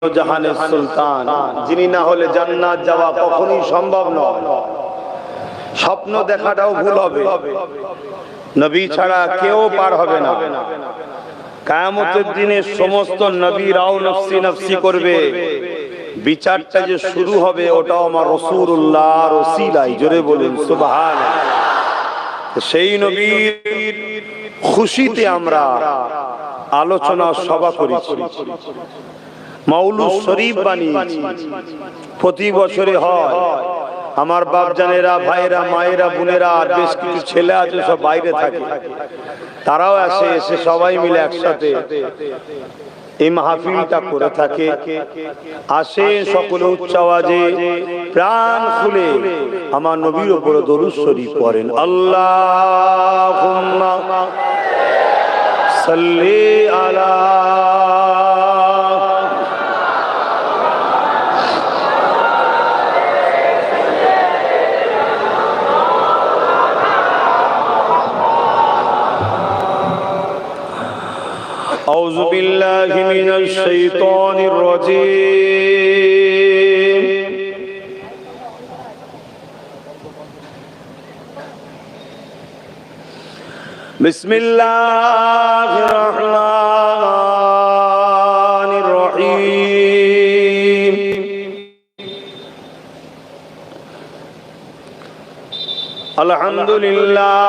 জাহানের সুলতান, যিনি না হলে জান্নাত যাওয়া কখনোই সম্ভব নয়। স্বপ্ন দেখাটাও ভুল হবে, নবী ছাড়া কেউ পার হবে না। কিয়ামতের দিনে সমস্ত নবীরাও নফসি নফসি করবে, বিচারটা যে শুরু হবে ওটাও আমার রাসূলুল্লাহর ওসিলায়। জোরে বলুন সুবহানাল্লাহ। সেই নবীর খুশিতে আমরা আলোচনা সভা করেছি, মাউলুদ শরীফ বানিয়েছি। প্রতি বছরে হয়। আমার বাপজানেরা, ভাইরা, মায়েরা, বোনেরা আর বেশ কিছু ছেলে আছে সব বাইরে থাকে, তারাও আসে, এসে সবাই মিলে একসাথে এই মাহফিলটা করে থাকে। আসে সকলে উচ্চ আওয়াজে প্রাণ খুলে আমার নবীর উপর দরুদ শরীফ পড়েন। আল্লাহুম্মা সাল্লি আলা أعوذ بالله من الشيطان الرجيم بسم الله الرحمن الرحيم الحمد لله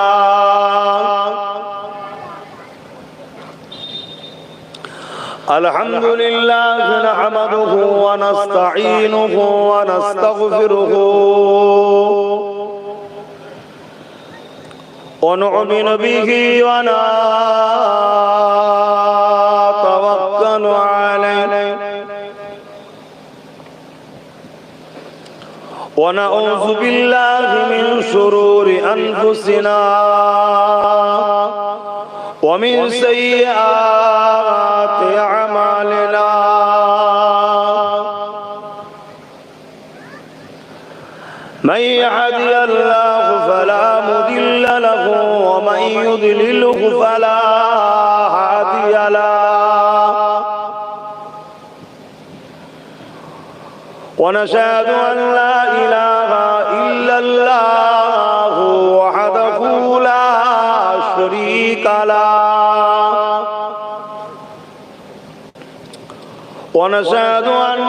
الحمد لله نحمده ونستعينه ونستغفره ونؤمن به ونتوكل عليه ونعوذ بالله من شرور أنفسنا ومن سيئات أعمالنا من يهدي الله فلا مضل له ومن يضلله فلا هادي له ونشهد أن لا إله إلا الله وحده لا شريك له ونشهد أن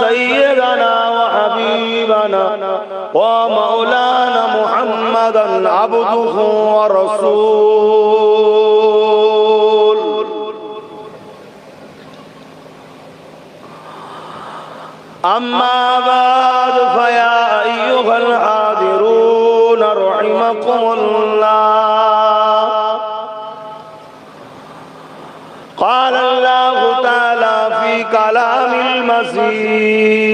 سيدنا وحبيبنا ومولانا محمدا عبده ورسوله أما بعد فيا أيها الحاضرون رحمكم الله قال الله تعالى في كلام المجيد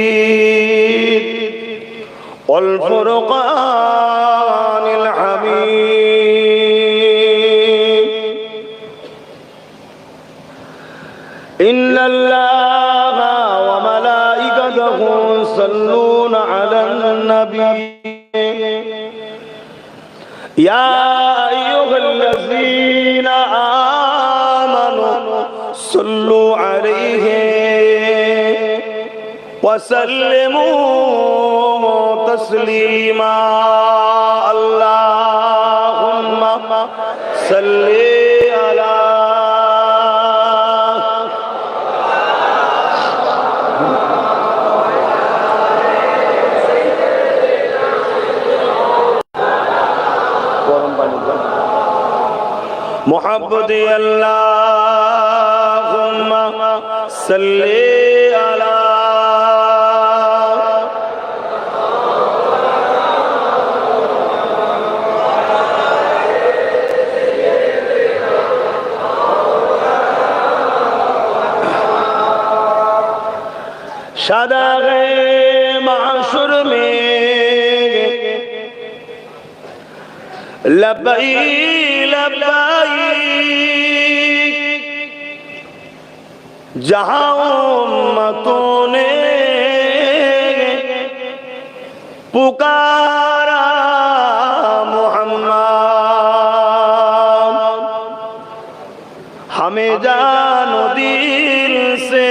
والفرقان الحميد إن الله وملائكته يصلون على النبي يا أيها الذين آمنوا صلوا عليه وسلموا تسليما اللهم صل على محمد اللهم صل على शादाग़े महशर में लब्बैक लब्बैक जहाँ उम्मतों ने पुकारा मुहम्मद हमें जानो दिल से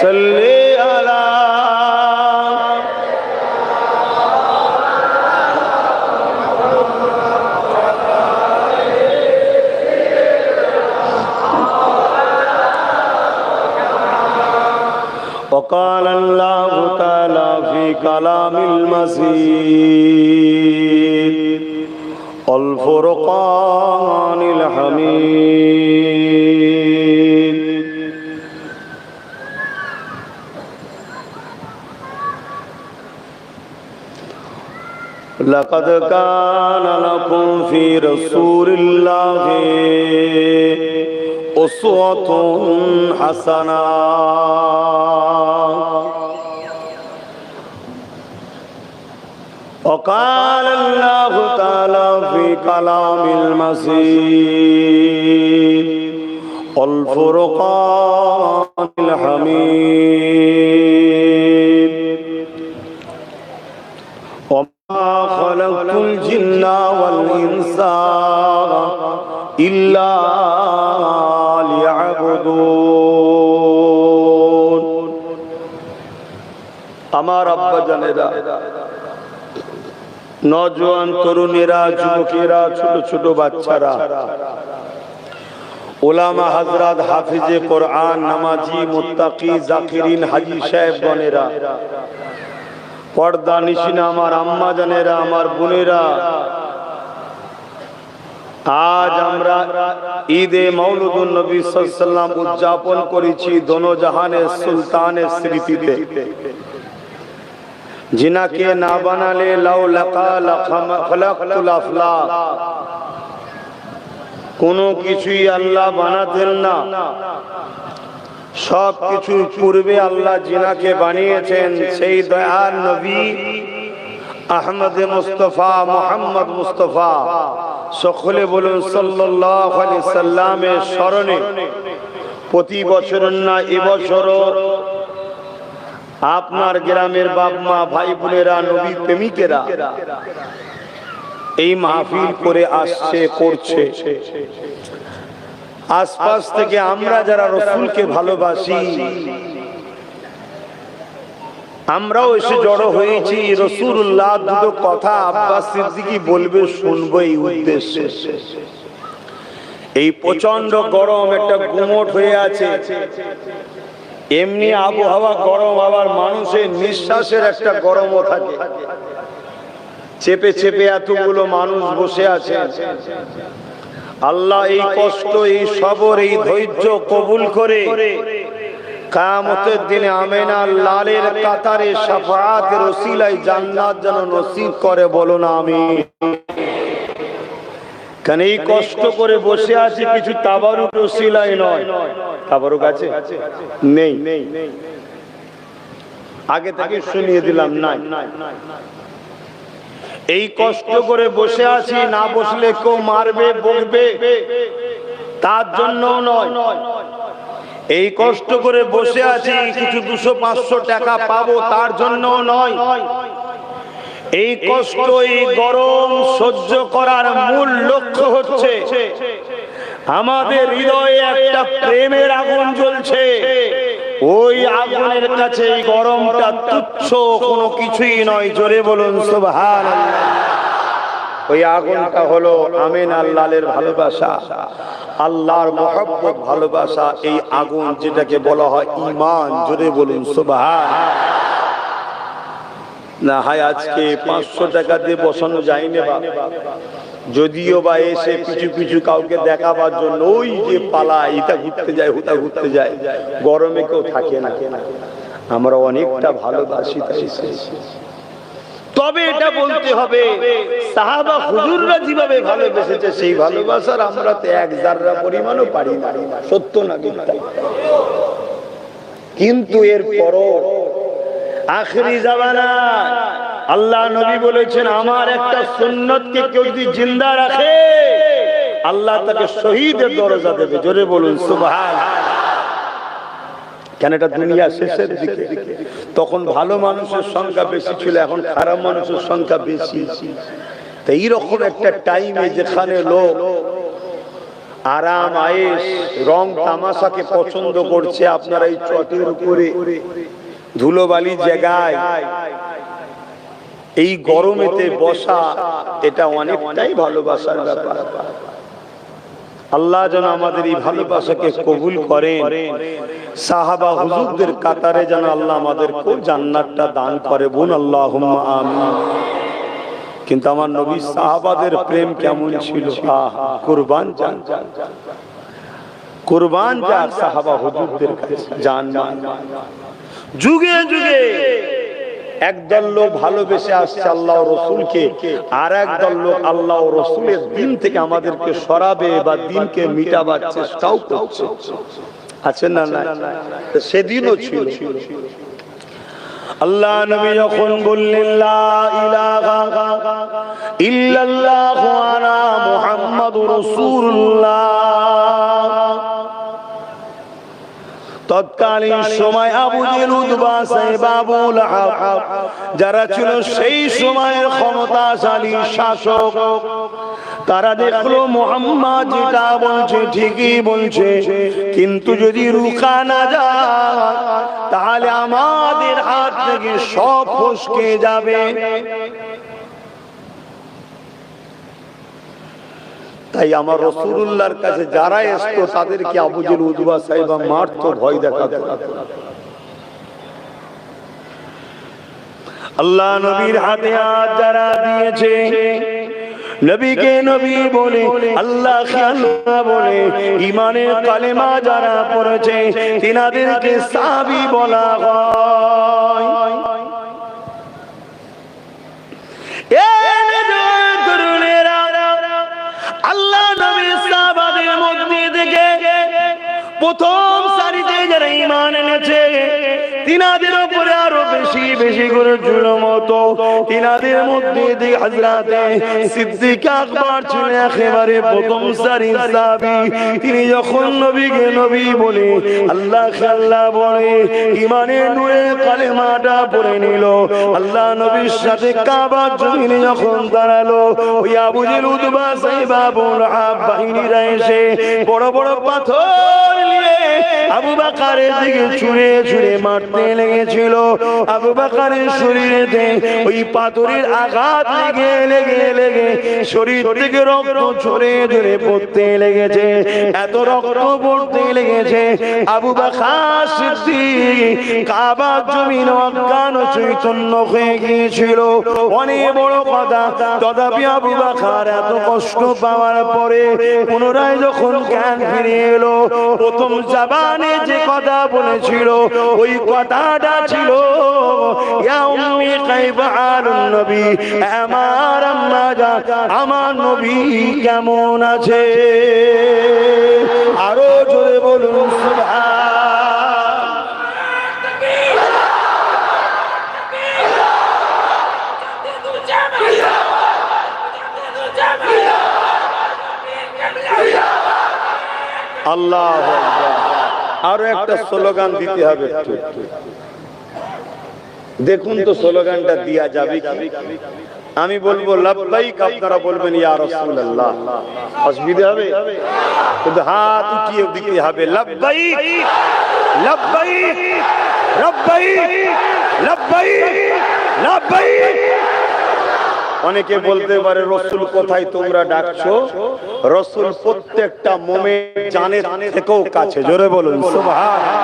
সাল্লি আলা وقال الله تعالى في كلام المسيد الفرقان الحميد لقد كان لكم في رسول الله أسوة حسنة وقال الله تعالى في كلام المسيد الفرقان الحميد وما خلقت الجن والإنس إلا ليعبدون আমার আব্বা জানেরা, নওজোয়ান তরুণেরা, যুবকেরা, ছোট ছোট বাচ্চারা, উলামা হযরত, হাফিজে কোরআন, নামাজি, মুত্তাকি, জাকিরিন, হাজী সাহেবগণেরা, পর্দা নিশিনা আমার আম্মা জানেরা, আমার বোনেরা, আজ আমরা ঈদে মাওলুদুন নবী সাল্লাল্লাহু আলাইহি ওয়াসাল্লাম উদযাপন করেছি দোনো জাহানের সুলতানের স্মৃতিতে, जिनके ना बनाले लाउ लका खलकतुल अफलाक, কোনো কিছুই আল্লাহ বানাতেন না, সব কিছু পূর্বে আল্লাহ জিনাকে বানিয়েছেন সেই দয়াল নবী আহমদ মুস্তাফা, মুহাম্মদ মুস্তাফা, সকলে বলুন সাল্লাল্লাহু আলাইহি সাল্লামের স্মরণে প্রতি বছর না এবছরও আপনার গ্রামের বাপ মা ভাই বোনেরা, নবী প্রেমিকেরা এই মাহফিল করে আসছে, করছে। আশপাশ থেকে আমরা যারা রাসূলকে ভালোবাসি আমরাও এসে জড়ো হয়েছি। রাসূলুল্লাহ দুটো কথা আব্বাস সিদ্দিকী বলবে, শুনবো এই উদ্দেশ্যে। এই প্রচন্ড গরম, একটা গুমট হয়ে আছে, এমনি আবহাওয়া গরম, আবার মানুষের নিঃশ্বাসের একটা গরমও থাকে। চেপে চেপে এতগুলো মানুষ বসে আছে। আল্লাহ এই কষ্ট, এই সবর, এই ধৈর্য কবুল করে কিয়ামতের দিনে আমিনার লালের কাতারে শাফাআতের ওসিলায় জান্নাত যেন নসিব করে, বলো না আমিন। কারণ এই কষ্ট করে বসে আছি কিছু তাবারুক ওসিলায় নয়। তাবারুক আছে? নেই। আগে থেকে শুনিয়ে দিলাম, নাই। এই কষ্ট করে বসে আছি, না বসলে কেউ মারবে, বকবে, তার জন্য নয়। এই কষ্ট করে বসে আছি কিছু 200-500 টাকা পাবো, তার জন্য নয়। এই কষ্ট, এই গরম সহ্য করার মূল লক্ষ্য হচ্ছে আমাদের হৃদয়ে একটা প্রেমের আগুন জ্বলছে। ওই আগুনের কাছে এই গরমটা তুচ্ছ কোনো কিছুই নয়। জোরে বলুন সুবহানাল্লাহ। ওই আগুনটা হলো আমিনার লালের ভালোবাসা, আল্লাহর মহব্বত, ভালোবাসা। এই আগুন যেটাকে বলা হয় ঈমান। জোরে বলুন সুবহানাল্লাহ। না হয় আজকে 500 টাকা দিয়ে বসানো যায়নি বা, যদিও বা এসে পিছু পিছু কাউকে দেখাবার জন্য ওই যে পালায়, এটা ঘুরতে যায়, হুতা ঘুরতে যায়, গরমে কেউ থাকে না। আমরা অনেকটা ভালোবাসি তাই। তবে এটা বলতে হবে সাহাবা হুজুররা যেভাবে ভালোবেসেছে সেই ভালোবাসার আমরা তো এক জাররা পরিমাণও পারি না। সত্য না মিথ্যা? কিন্তু এর পরও আখেরি জামানা আল্লাহ নবী বলেছেন, আমার একটা সুন্নতকে কেউ যদি জিন্দা রাখে আল্লাহ তাকে শহীদের দরজা দেবে। জোরে বলুন সুবহানাল্লাহ। কেন এটা দুনিয়া শেষের দিকে, তখন ভালো মানুষের সংখ্যা বেশি ছিল, এখন খারাপ মানুষের সংখ্যা বেশি। তো এইরকম একটা টাইমে যেখানে লোক আরাম আয়েশ রং তামাশাকে পছন্দ করছে। আপনারা এই চটের উপরে ধুলোবালি জায়গায় এই গরমেতে বসা, এটা অনেকটাই ভালোবাসার ব্যাপার। আল্লাহ যেন আমাদের এই ভালোবাসাকে কবুল করেন। সাহাবা হুজুরদের কাতারে যেন আল্লাহ আমাদেরকে জান্নাতটা দান করে। বোন আল্লাহুম্মা আমিন। কিন্তু আমার নবী সাহাবাদের প্রেম কেমন ছিল! কুরবান যান, কুরবান যান সাহাবা হুজুরদের কাছে জান। যুগে যুগে একদল লোক ভালোবেসে আসছে আল্লাহ ও রসুলকে, আর একদল লোক আল্লাহ ও রসুলের দিন থেকে আমাদেরকে সরাবে বা দিনকে মিটাবার চেষ্টাও করছে। আছে না? না, সেদিনও ছিল। আল্লাহ নবী যখন বললেন লা ইলাহা ইল্লাল্লাহু আনা মুহাম্মাদুর রাসূলুল্লাহ, তৎকালীন সময় আবু জেহেল, উতবা, সাইবা, আবু লাহাব যারা ছিল সেই সময়ের ক্ষমতাশালী শাসক, তারা দেখলো মুহাম্মদ যেটা বলছে ঠিকই বলছে, কিন্তু যদি রুখা না যায় তাহলে আমাদের হাত থেকে সব ফসকে যাবে। তাই আমার রাসূলুল্লাহর কাছে যারা আসতো তাদেরকে আবু জেহেল, উতবা, সাইবা মারতো, ভয় দেখাতো। আল্লাহ নবীর হাতে হাত যারা দিয়েছে, নবীকে নবী বলে, আল্লাহকে আল্লাহ বলে, ঈমানের কালেমা যারা পড়েছে তিনাদেরকে সাহাবী বলা হয়। আল্লাহ নবীর সাহাবাদের মধ্যে থেকে প্রথম সারিতে যারা ঈমান এনেছে তিনাদের উপরে আরো বেশি বেশি করে জুলুম হতো। তিনাদের মধ্যে দিয়ে হযরতে সিদ্দিক আকবর ছিলেন একেবারে প্রথম সারির সাহাবী। তিনি যখন নবীকে নবী বলে, আল্লাহকে আল্লাহ বলে, ঈমানের নূরে কালেমাটা পড়ে নিল, আল্লাহ নবীর সাথে কাবার জমিনে যখন দাঁড়ালো, ওই আবু জেহেল, উতবা, সাইবা, আবু লাহাব বাহিনীরা এসে বড় বড় পাথর নিয়ে আবু বকরের দিকে ছুঁড়ে ছুঁড়ে মারতে লেগেছিল। আবু বকরের শরীরেতে ওই পাথরের আঘাত লেগে লেগে লেগে শরীর থেকে রক্ত ঝরে ঝরে পড়তে লেগেছে। এত রক্ত পড়তে লেগেছে আবু বকর সিদ্দিক কাবার জমিন অজ্ঞান চৈতন্য হয়ে গিয়েছিল। অনেক বড় কথা, তথাপি আবু বকর এত কষ্ট পাওয়ার পরে পুনরায় যখন জ্ঞান ফিরে এলো, প্রথম জবানে যে কথা বলেছিল ওই কথাটা ছিল, ইয়া উম্মি কাইফা আলুন নবী, আমার আম্মা জান, আমার নবী কেমন আছে? আরো জোরে বলুন সুবহান। আল্লাহু আকবার। আরো একটা স্লোগান দিতে হবে। দেখুন তো স্লোগানটা দিয়া যাবে কি? আমি বলবো লাব্বাইক, আপনারা বলবেন ইয়া রাসূলুল্লাহ। অসুবিধা হবে? কিন্তু হাত উঠিয়ে দিতে হবে, লাব্বাইক লাব্বাইক লাব্বাইক লাব্বাইক লাব্বাইক। অনেকে বলতে পারে রাসূল কোথায় তোমরা ডাকছো? রাসূল প্রত্যেকটা মুমিন জানের থেকেও কাছে। জোরে বলুন সুবহানাল্লাহ।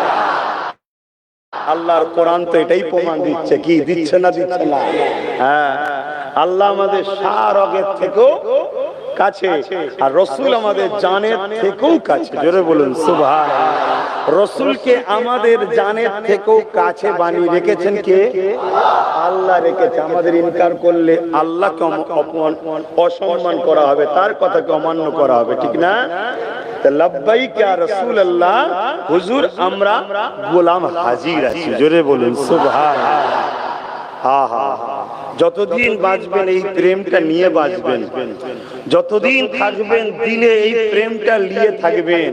আল্লাহর কোরআন তো এটাই প্রমাণ দিচ্ছে। কি দিচ্ছে না? দিচ্ছে না? হ্যাঁ, আল্লাহ আমাদের শাহরগের থেকেও কাছে, আর রাসূল আমাদের জানের থেকেও কাছে। জোরে বলুন সুবহানাল্লাহ। রাসূলকে আমাদের জানের থেকেও কাছে বানিয়ে রেখেছেন কে? আল্লাহ রেখেছে। আমাদের ইনকার করলে আল্লাহকে অসম্মান করা হবে, তার কথাকে অমান্য করা হবে, ঠিক না? লাব্বাইক ইয়া রাসূলুল্লাহ, হুজুর আমরা গোলাম হাজির আছি। জোরে বলুন সুবহানাল্লাহ। যতদিন বাঁচবেন এই প্রেমটা নিয়ে বাঁচবেন, যতদিন থাকবেন দিলে এই প্রেমটা নিয়ে থাকবেন।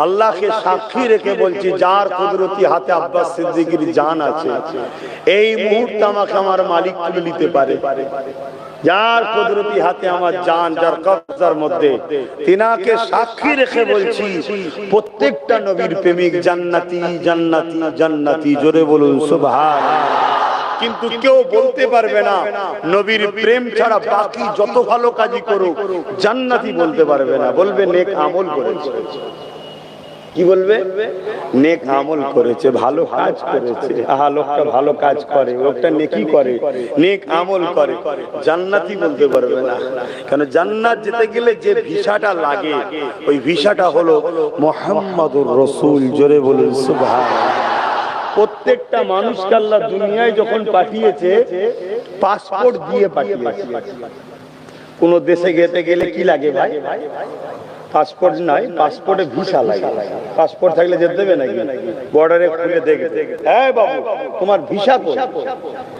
আল্লাহকে সাক্ষী রেখে বলছি, যার কুদরতি হাতে আব্বাস সিদ্দিকীর জান আছে, এই মুহূর্তে আমাকে আমার মালিক তুলে নিতে পারে। যার কুদরতি হাতে আমার জান, যার কবজার মধ্যে, তিনাকে সাক্ষী রেখে বলছি, প্রত্যেকটা নবীর প্রেমিক জান্নাতি জান্নাতি জান্নাতি। জোরে বলুন সুবহানাল্লাহ। কিন্তু কেউ বলতে পারবে না নবীর প্রেম ছাড়া বাকি যত ভালো কাজই করুক জান্নাতি বলতে পারবে না। বলবে নেক আমল করেছে। কি বলবে? নেক আমল করেছে, ভালো কাজ করেছে। আহা, লোকটা ভালো কাজ করে, লোকটা নেকি করে, নেক আমল করে, জান্নাতি বলতে পারবে না। কারণ জান্নাত যেতে গেলে যে ভিসাটা লাগে, ওই ভিসাটা হলো মুহাম্মাদুর রাসূল। জোরে বলুন সুবহানাল্লাহ। প্রত্যেকটা মানুষকে আল্লাহ দুনিয়ায় যখন পাঠিয়েছে, পাসপোর্ট দিয়ে পাঠিয়েছে। কোন দেশে যেতে গেলে কি লাগে ভাই? পাসপোর্ট নয়, পাসপোর্টে ভিসা লাগে। পাসপোর্ট থাকলে যেতে দেবে নাকি? বর্ডারে খুলে দেখে, এই বাবু তোমার ভিসা কই?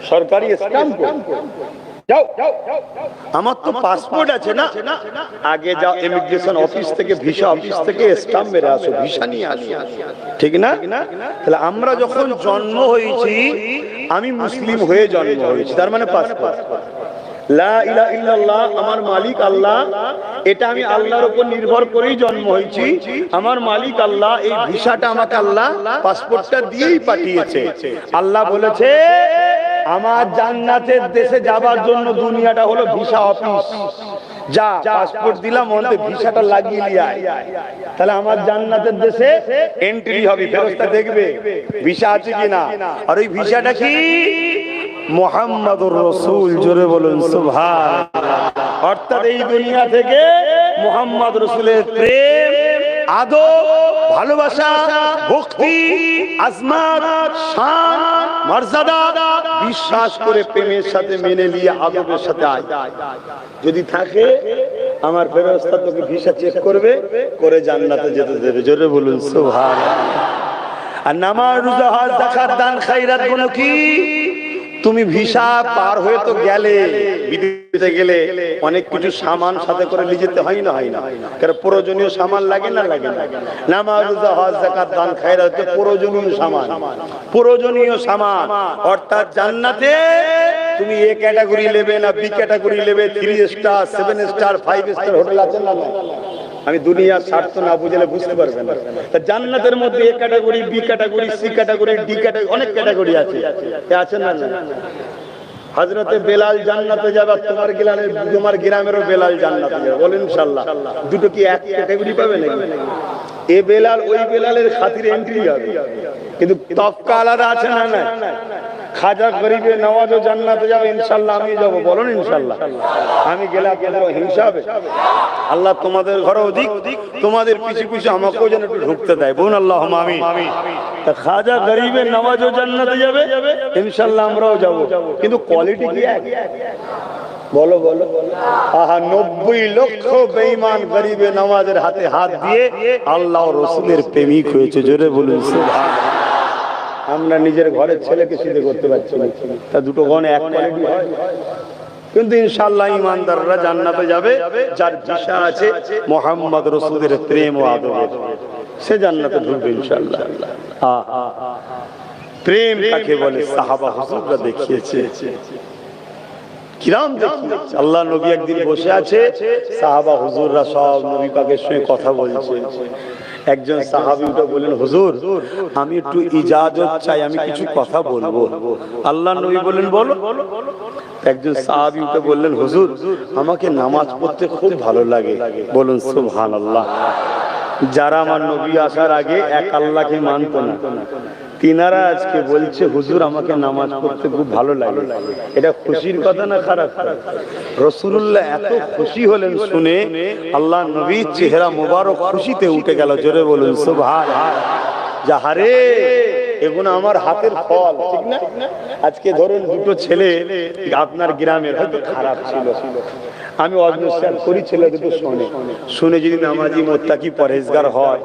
সরকারি স্ট্যাম্প যাও, আমার তো পাসপোর্ট আছে না। আগে যাও ইমিগ্রেশন অফিস থেকে, ভিসা অফিস থেকে স্ট্যাম্প মেরে আসো, ভিসা নিয়ে আসো, ঠিক না? তাহলে আমরা যখন জন্ম হয়েছি, আমি মুসলিম হয়ে জন্ম হয়েছি, তার মানে পাসপোর্ট। লা ইলাহা ইল্লাল্লাহ, আমার মালিক আল্লাহ, এটা আমি আল্লাহর উপর নির্ভর করেই জন্ম হয়েছি। আমার মালিক আল্লাহ, এই ভিসাটা আমাকে আল্লাহ পাসপোর্টটা দিয়েই পাঠিয়েছে। আল্লাহ বলেছে আমার জান্নাতের দেশে যাবার জন্য দুনিয়াটা হলো ভিসা অফিস। যা পাসপোর্ট দিলাম, ওতে ভিসাটা লাগিয়ে নিয়ে আয়। তাহলে আমার জান্নাতের দেশে এন্ট্রি হবে, ফেরেশতা দেখবে ভিসা আছে কিনা। আর ওই ভিসাটা কি? মুহাম্মাদুর রাসূল। জোরে বলুন সুবহানাল্লাহ। অর্থাৎ এই দুনিয়া থেকে মুহাম্মদ রাসূলের প্রেম, আদব, ভালোবাসা, ভক্তি, আজমত, শান, মর্যাদা বিশ্বাস করে প্রেমের সাথে মেনে নিয়ে আদবের সাথে আয়। যদি থাকে আমার ফেরেশতা তোকে ভিসা চেক করবে, করে জান্নাতে যেতে দেবে। জোরে বলুন সুবহানাল্লাহ। আর নামাজ, রোজা, হজ, যাকাত, দান, খায়রাত গুলো কি? তুমি ভিসা পার হয়ে তো গেলে, বিদেশে গেলে অনেক কিছু সামান সাথে করে নিয়ে যেতে হয় না? হয় না? কারণ প্রয়োজনীয় সামান লাগে না? লাগে না? নামাজ, রোজা, হজ, যাকাত, দান, খায়রাত হচ্ছে প্রয়োজনীয় সামান, প্রয়োজনীয় সামান। অর্থাৎ জান্নাতে তুমি এ ক্যাটাগরি নেবে না, বি ক্যাটাগরি নেবে, 3 স্টার, 7 স্টার, 5 স্টার হোটেল আছে না? আমি দুনিয়ার স্বার্থ না বুঝলে বুঝতে পারবেন না। তা জান্নাতের মধ্যে A category, B category, C category, D category, অনেক ক্যাটাগরি আছে। আছে না? হযরতে বেলাল জান্নাতে যাবে, তোমার গ্রামেরও বেলাল জান্নাতে যাবে। বলেন ইনশাআল্লাহ। দুটো কি এক ক্যাটাগরি পাবে নাকি? এ বেলাল ওই বেলালের খাতিরে এন্ট্রি হবে, কিন্তু তফকা আলাদা আছে না? না। খাজা গরিবে নওয়াজও জান্নাতে যাবে, ইনশাআল্লাহ আমি যাব। বলুন ইনশাআল্লাহ। আমি গেলে আপনাদের হিংসা হবে? আল্লাহ তোমাদের ঘরেও দিক, তোমাদের পিছু পিছু আমাকেও যেন একটু ঢুকতে দেয়। বলুন আল্লাহুম্মা আমিন। তা খাজা গরিবে নওয়াজও জান্নাতে যাবে, ইনশাআল্লাহ আমরাও যাব। কিন্তু কোয়ালিটি কি এক? বলো বলো। আহা, 90 লক্ষ বেঈমান গরিবে নওয়াজের হাতে হাত দিয়ে আল্লাহ ও রাসূলের প্রেমিক হয়েছে। জোরে বলুন সুবহানাল্লাহ। আমরা নিজের ঘরের ছেলেকে সিদ্ধ করতে পারছি না, তা দুটো গণ এক কোয়ালিটি হয়? কিন্তু ইনশাআল্লাহ ঈমানদাররা জান্নাতে যাবে, যার ভিসা আছে মুহাম্মদ রাসূলের প্রেম ও আদবের, সে জান্নাতে ঢুকবে ইনশাআল্লাহ। প্রেম কাকে বলে সাহাবা হুজুররা দেখিয়েছে, কিরাম দেখিয়েছে। আল্লাহ নবী একদিন বসে আছে, সাহাবা হুজুররা সব নবী পাকের সঙ্গে কথা বলছে। একজন সাহাবী উঠে বললেন, হুজুর আমি একটু ইজাজত চাই, আমি কিছু কথা বলবো। আল্লাহ নবী বললেন, বলো। একজন সাহাবী উঠে বললেন, হুজুর আমাকে নামাজ পড়তে খুব ভালো লাগে। বলুন সুবহানাল্লাহ। যারা আমার নবী আসার আগে এক আল্লাহকে মানত না, তিনারা আজকে বলছে হুজুর আমাকে নামাজ পড়তে খুব ভালো লাগে। এটা খুশির কথা না খারাপ? রাসূলুল্লাহ এত খুশি হলেন শুনে, আল্লাহ নবীর চেহারা মোবারক খুশিতে উঠে গেল। জোরে বলুন সুবহানাল্লাহ। যাহারে এগুলো আমার হাতের ফল, ঠিক না? আজকে ধরুন দুটো ছেলে আপনার গ্রামের হয়তো খারাপ ছিল, আমি অজনসার করি, ছেলে দুটো শোনে, শুনে যদি নামাজি মোত্তাকি পরহেজগার হয়,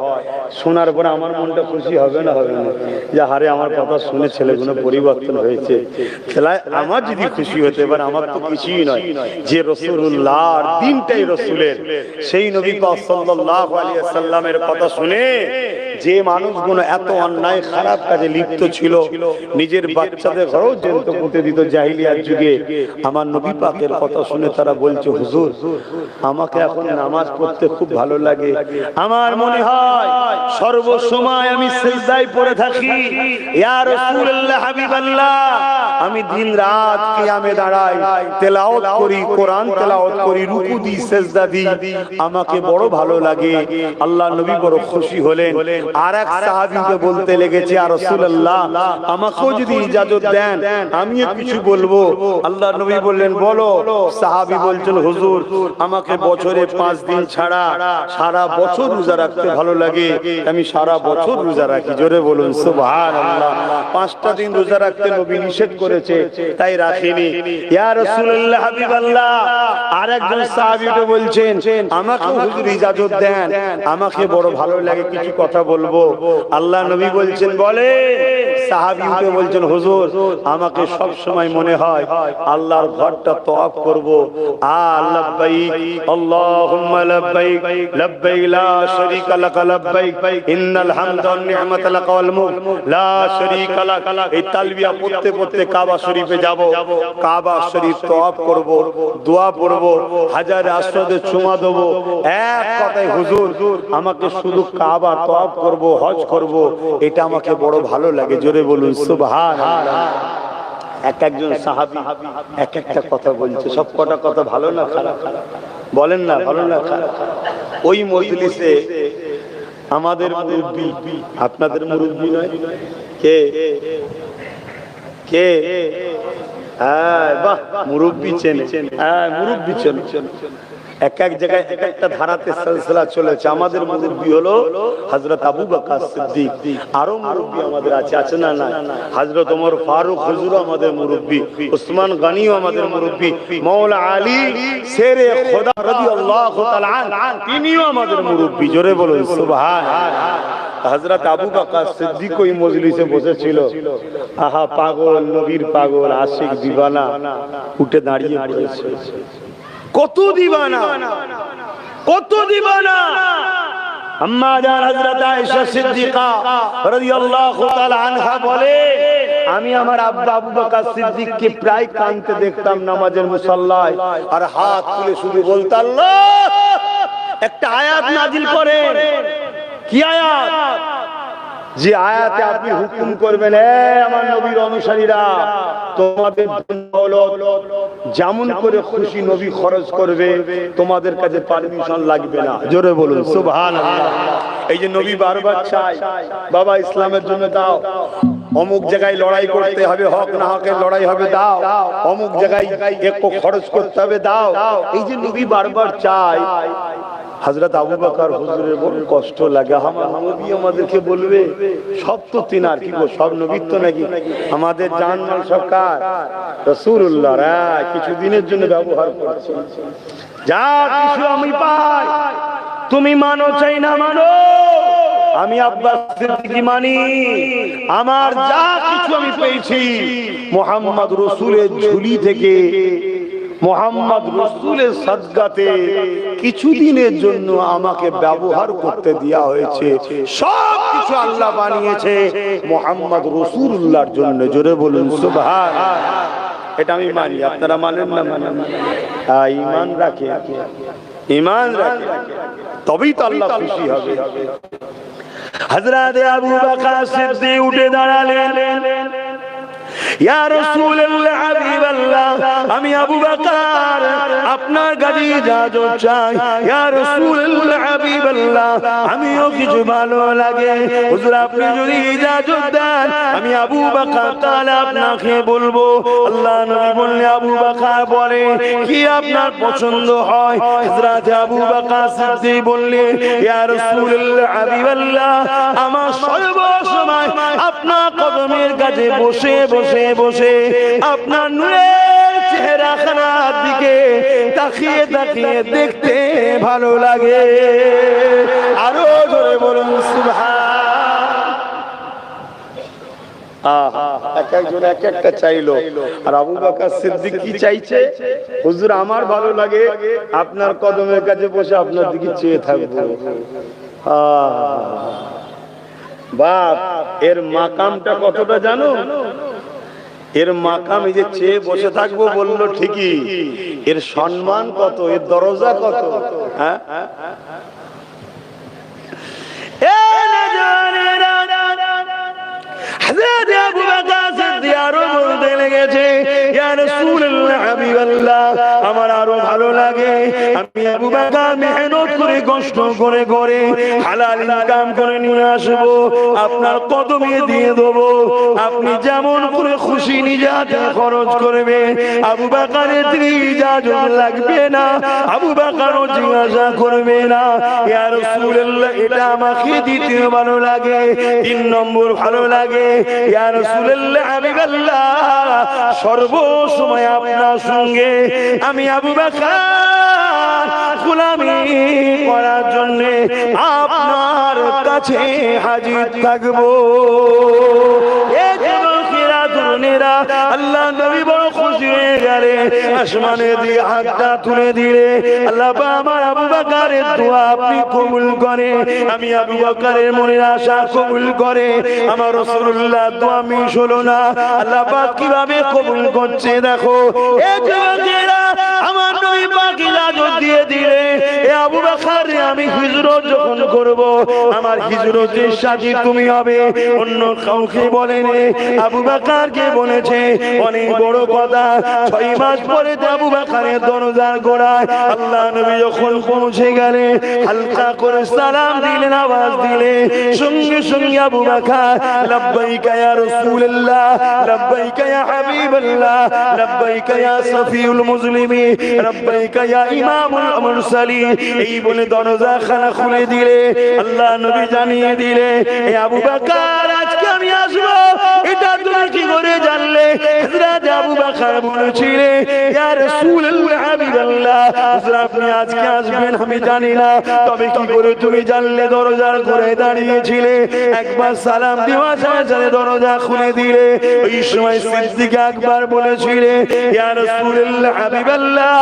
শোনার পরে আমার মনটা খুশি হবে না হবে না, যে হারে আমার কথা শুনে ছেলেগুলো পরিবর্তন হয়েছে। খেলায় আমার যদি খুশি হতে পারে, আমার তো কিছুই নয়। যে রাসূলুল্লাহর দিনটাই রাসূলের, সেই নবী পাক সাল্লাল্লাহু আলাইহি ওয়াসাল্লামের কথা শুনে যে মানুষগুলো এত অন্যায় খারাপ কাজে লিপ্ত ছিল, নিজের বাচ্চাদের ঘরেও জেন্ত পুঁতে দিত জাহিলিয়ার যুগে, আমার নবী পাকের কথা শুনে তারা বলছে, হুজুর আমাকে এখন নামাজ পড়তে খুব ভালো লাগে, আমার মনে হয় সর্বসময় আমি সিজদায় পড়ে থাকি, ইয়া রাসূলুল্লাহ হাবিবাল্লাহ, আমি দিন রাত কিয়ামে দাঁড়াই, তেলাওয়াত করি, কোরআন তেলাওয়াত করি, রুকু দিই, সিজদা দিই, আমাকে বড় ভালো লাগে। আল্লাহ নবী বড় খুশি হলেন। আর এক সাহাবীকে বলতে লেগেছে, ইয়া রাসূলুল্লাহ আমাকেও যদি ইজাজত দেন আমিও কিছু বলবো। আল্লাহ নবী বললেন, বলো। সাহাবী বলছেন, হুজুর আমাকে বছরে 5 দিন ছাড়া সারা বছর রোজা রাখতে ভালো লাগে, আমি সারা বছর রোজা রাখি। জোরে বলুন সুবহানাল্লাহ। 5টা দিন রোজা রাখতে নবী নিষেধ করেছে, তাই রাখিনি। ইয়া রাসূলুল্লাহ হাবিবাল্লাহ, আরেকজন সাহাবী তো বলছেন, আমাকে হুজুর ইজাজত দেন, আমাকে বড় ভালো লাগে, কিছু কথা বলবো। আল্লাহ নবী বলছেন, বলে। সাহাবী উঠে বলছেন, হুজুর আমাকে সব সময় মনে হয় আল্লাহর ঘরটা তওয়াফ করব। লাব্বাইক আল্লাহুম্মা লাব্বাইক লাব্বাইক লা শারীকা লাক লাব্বাইক ইন্নাল হামদা ওয়ান নি'মাতা লাক ওয়াল মুলক লা শারীকা লাক। এই তালবিয়া পড়তে পড়তে কাবা শরীফে যাব, কাবা শরীফ তওয়াফ করব, দোয়া পড়ব, হাজারে আসওয়াদে চুমা দেব। এক কথায় হুজুর আমাকে শুধু কাবা তওয়াফ করব, হজ করব, এটা আমাকে বড় ভালো লাগে। জোরে বলুন সুবহানাল্লাহ। এক একজন সাহাবী এক একটা কথা বলছে, সব কটা কথা ভালো না খারাপ? বলেন না, ভালো না খারাপ? ওই মজলিসে আমাদের মুরব্বি, আপনাদের মুরব্বি নয় কে কে? হ্যাঁ বাহ, মুরব্বি চেনে, হ্যাঁ মুরব্বি চেনে। এক এক জায়গায় এক একটা ধারাতে সিলসিলা চলেছে। আমাদের মুরব্বি হলো হযরত আবু বকর সিদ্দিক, আরো মুরব্বি আমাদের আছে, আছে না? না। হযরত ওমর ফারুক হুজুর আমাদের মুরব্বি, উসমান গনিও আমাদের মুরব্বি, মাওলা আলী শেরে খোদা রাদিয়াল্লাহু তাআলা আনহু তিনিও আমাদের মুরব্বি। জোরে বলুন সুবহানাল্লাহ। হযরত আবু বকর সিদ্দিক ওই মজলিসে বসেছিল। আহা পাগল, নবীর পাগল, আশিক দিওয়ানা উঠে দাঁড়িয়ে পড়েছে। কত দিওয়ানা, কত দিওয়ানা। আম্মা জান হযরত আয়েশা সিদ্দিকা রাদিয়াল্লাহু তাআলা আনহা বলে, আমি আমার আব্বা আবু বকর সিদ্দিককে প্রায় কাঁদতে দেখতাম নামাজের মুসাল্লায়, আর হাত তুলে শুধু বলতো, আল্লাহ একটা আয়াত নাজিল করেন। কি আয়াত? যে আয়াতে আপনি হুকুম করবেন, আমার নবীর অনুসারীরা তোমাদের যেমন করে খুশি নবী খরচ করবে, তোমাদের কাছে পারমিশন লাগবে না। জোরে বলুন সুবহানাল্লাহ। এই যে নবী বারবার চাই, বাবা ইসলামের জন্য দাও, অমুক জায়গায় লড়াই করতে হবে, হক না হকের লড়াই হবে, দাও, অমুক জায়গায় একটু খরচ করতে হবে, দাও। এই যে নবী বারবার চাই, হযরত আবু বকর হুজুরের বড় কষ্ট লাগে। আমার নবী আমাদেরকে বলবে, সব তো তিনার, কি সব নবী তো নাকি? আমাদের জান মাল সব কার? রাসূলুল্লাহর। কিছু দিনের জন্য ব্যবহার করছি, যা কিছু আমি পাই তুমি মানো চাই না মানো, আমি আব্বাস সিদ্দিকী মানি। আমার যা কিছু আমি পেয়েছি মুহাম্মদ রাসূলের ঝুলি থেকে, মুহাম্মদ রাসূলের সাদকাতে কিছুদিনের জন্য আমাকে ব্যবহার করতে দেয়া হয়েছে। সব কিছু আল্লাহ বানিয়েছে মুহাম্মদ রাসূলুল্লাহর জন্য। জোরে বলুন সুবহানাল্লাহ। এটা আমি মানি, আপনারা মানেন না? মানেন? ঈমান রাখে, ঈমান রাখে, তবেই তো আল্লাহ খুশি হবে। হযরত আবু বকর সিদ্দিক উঠে দাঁড়ালেন, ইয়া রাসূলুল্লাহ হাবিবাল্লাহ, আমি আবু বকর আপনার কাছে ইজাজত চাই। ইয়া রাসূলুল্লাহ হাবিবাল্লাহ, আমিও কিছু ভালো লাগে, হুজুর আপনি যদি ইজাজত দেন আমি আবু বকর তাআলা আপনাকে বলবো। আল্লাহ নবী বললেন, আবু বকর বলে কি আপনার পছন্দ হয়? হযরত আবু বকর সিদ্দিক বললেন, ইয়া রাসূলুল্লাহ হাবিবাল্লাহ, আমার সর্বসময় আপনার কদমের কাছে বসে বসে বসে আপনার নূরের চেহারা চেহারাখানার দিকে তাকিয়ে তাকিয়ে দেখতে ভালো লাগে। আরো জোরে বলুন এক একজন এক একটা চাইলো। আর আবু বকর সিদ্দিক কি চাইছে? হুজুর আমার ভালো লাগে আপনার কদমের কাছে বসে আপনার দিকে চেয়ে থাকবো। বাপ, এর মাকামটা কতটা জানো? এর মাকাম এই যে চেয়ে বসে থাকবো বললো ঠিকই, এর সম্মান কত, এর দরজা কত। হ্যাঁ, হযরত আবু বকর সিদ্দিক আরো বলতে লেগেছে, ইয়া রাসূলুল্লাহ হাবিবাল্লাহ, আমার আরো ভালো লাগে আমি আবু বকর মেহনত করে কষ্ট করে করে হালাল ইনকাম করে নিয়ে আসবো, আপনার কদমে দিয়ে দেবো, আপনি যেমন করে খুশি নিজে হাতে খরচ করবে। আবু বকরের দিকে ইজাজত লাগবে না, আবু বকরও জিজ্ঞাসা করবে না, ইয়া রাসূলুল্লাহ এটা আমাকে দিতে ভালো লাগে। 3 নম্বর ভালো লাগে, ইয়া রাসূলুল্লাহ হাবিবাল্লাহ, সর্বসময় আপনার সঙ্গে আমি আবু বকর গোলামি করার জন্য আপনার কাছে হাজির থাকবো। আল্লাহ নবী বড় খুশি হয়ে গেলে আসমানে দিয়ে হাতটা তুলে দিলে, আল্লাহ আমার আবু বকরের দোয়া আপনি কবুল করে, আমি আবু বকরের মনের আশা কবুল করে। আমার রাসূলুল্লাহ দোয়া মিস হলো না, আল্লাহ পাক কিভাবে কবুল করছে দেখো। এই যুবকেরা আমার নবী পাক ইজাজত দিয়ে দিলে, এ আবু বকর আমি হিজরত যখন করব আমার হিজরতের সাথী তুমি হবে, অন্য কাউকে বলেনি, আবু বকরকে বলেছে। অনেক বড় কথা। 6 মাস পরে আবু বকরের দরজার গোড়ায় আল্লাহ নবী যখন পৌঁছে গেলে হালকা করে সালাম দিলেন, আওয়াজ দিলে, সঙ্গে সঙ্গে আবু বকর লব্বাইকা ইয়া রাসূলুল্লাহ, লব্বাইকা ইয়া হাবিবাল্লাহ, লব্বাইকা ইয়া সফিউল মুসলিমিন, লব্বাইকা ইয়া ইমামুল মুরসালিন এই বলে দরজা খানা খুলে দিলে। আল্লাহ নবী জানিয়ে দিলে, এ আবু বকর আজকে আমি আসবো, এটা তুমি কি করে জানলে? হযরত আবু বকর বলেছিলেন, ইয়া রাসূলুল্লাহ হাবিবাল্লাহ, আপনি আজকে আসবেন আমি জানি না, তবে কি করে তুমি জানলে? দরজার ঘরে দাঁড়িয়েছিলে, একবার সালাম দেওয়া সাথে দরজা খুলে দিলে। ওই সময় সিদ্দিক আকবর বলেছিলেন, ইয়া রাসূলুল্লাহ হাবিবাল্লাহ,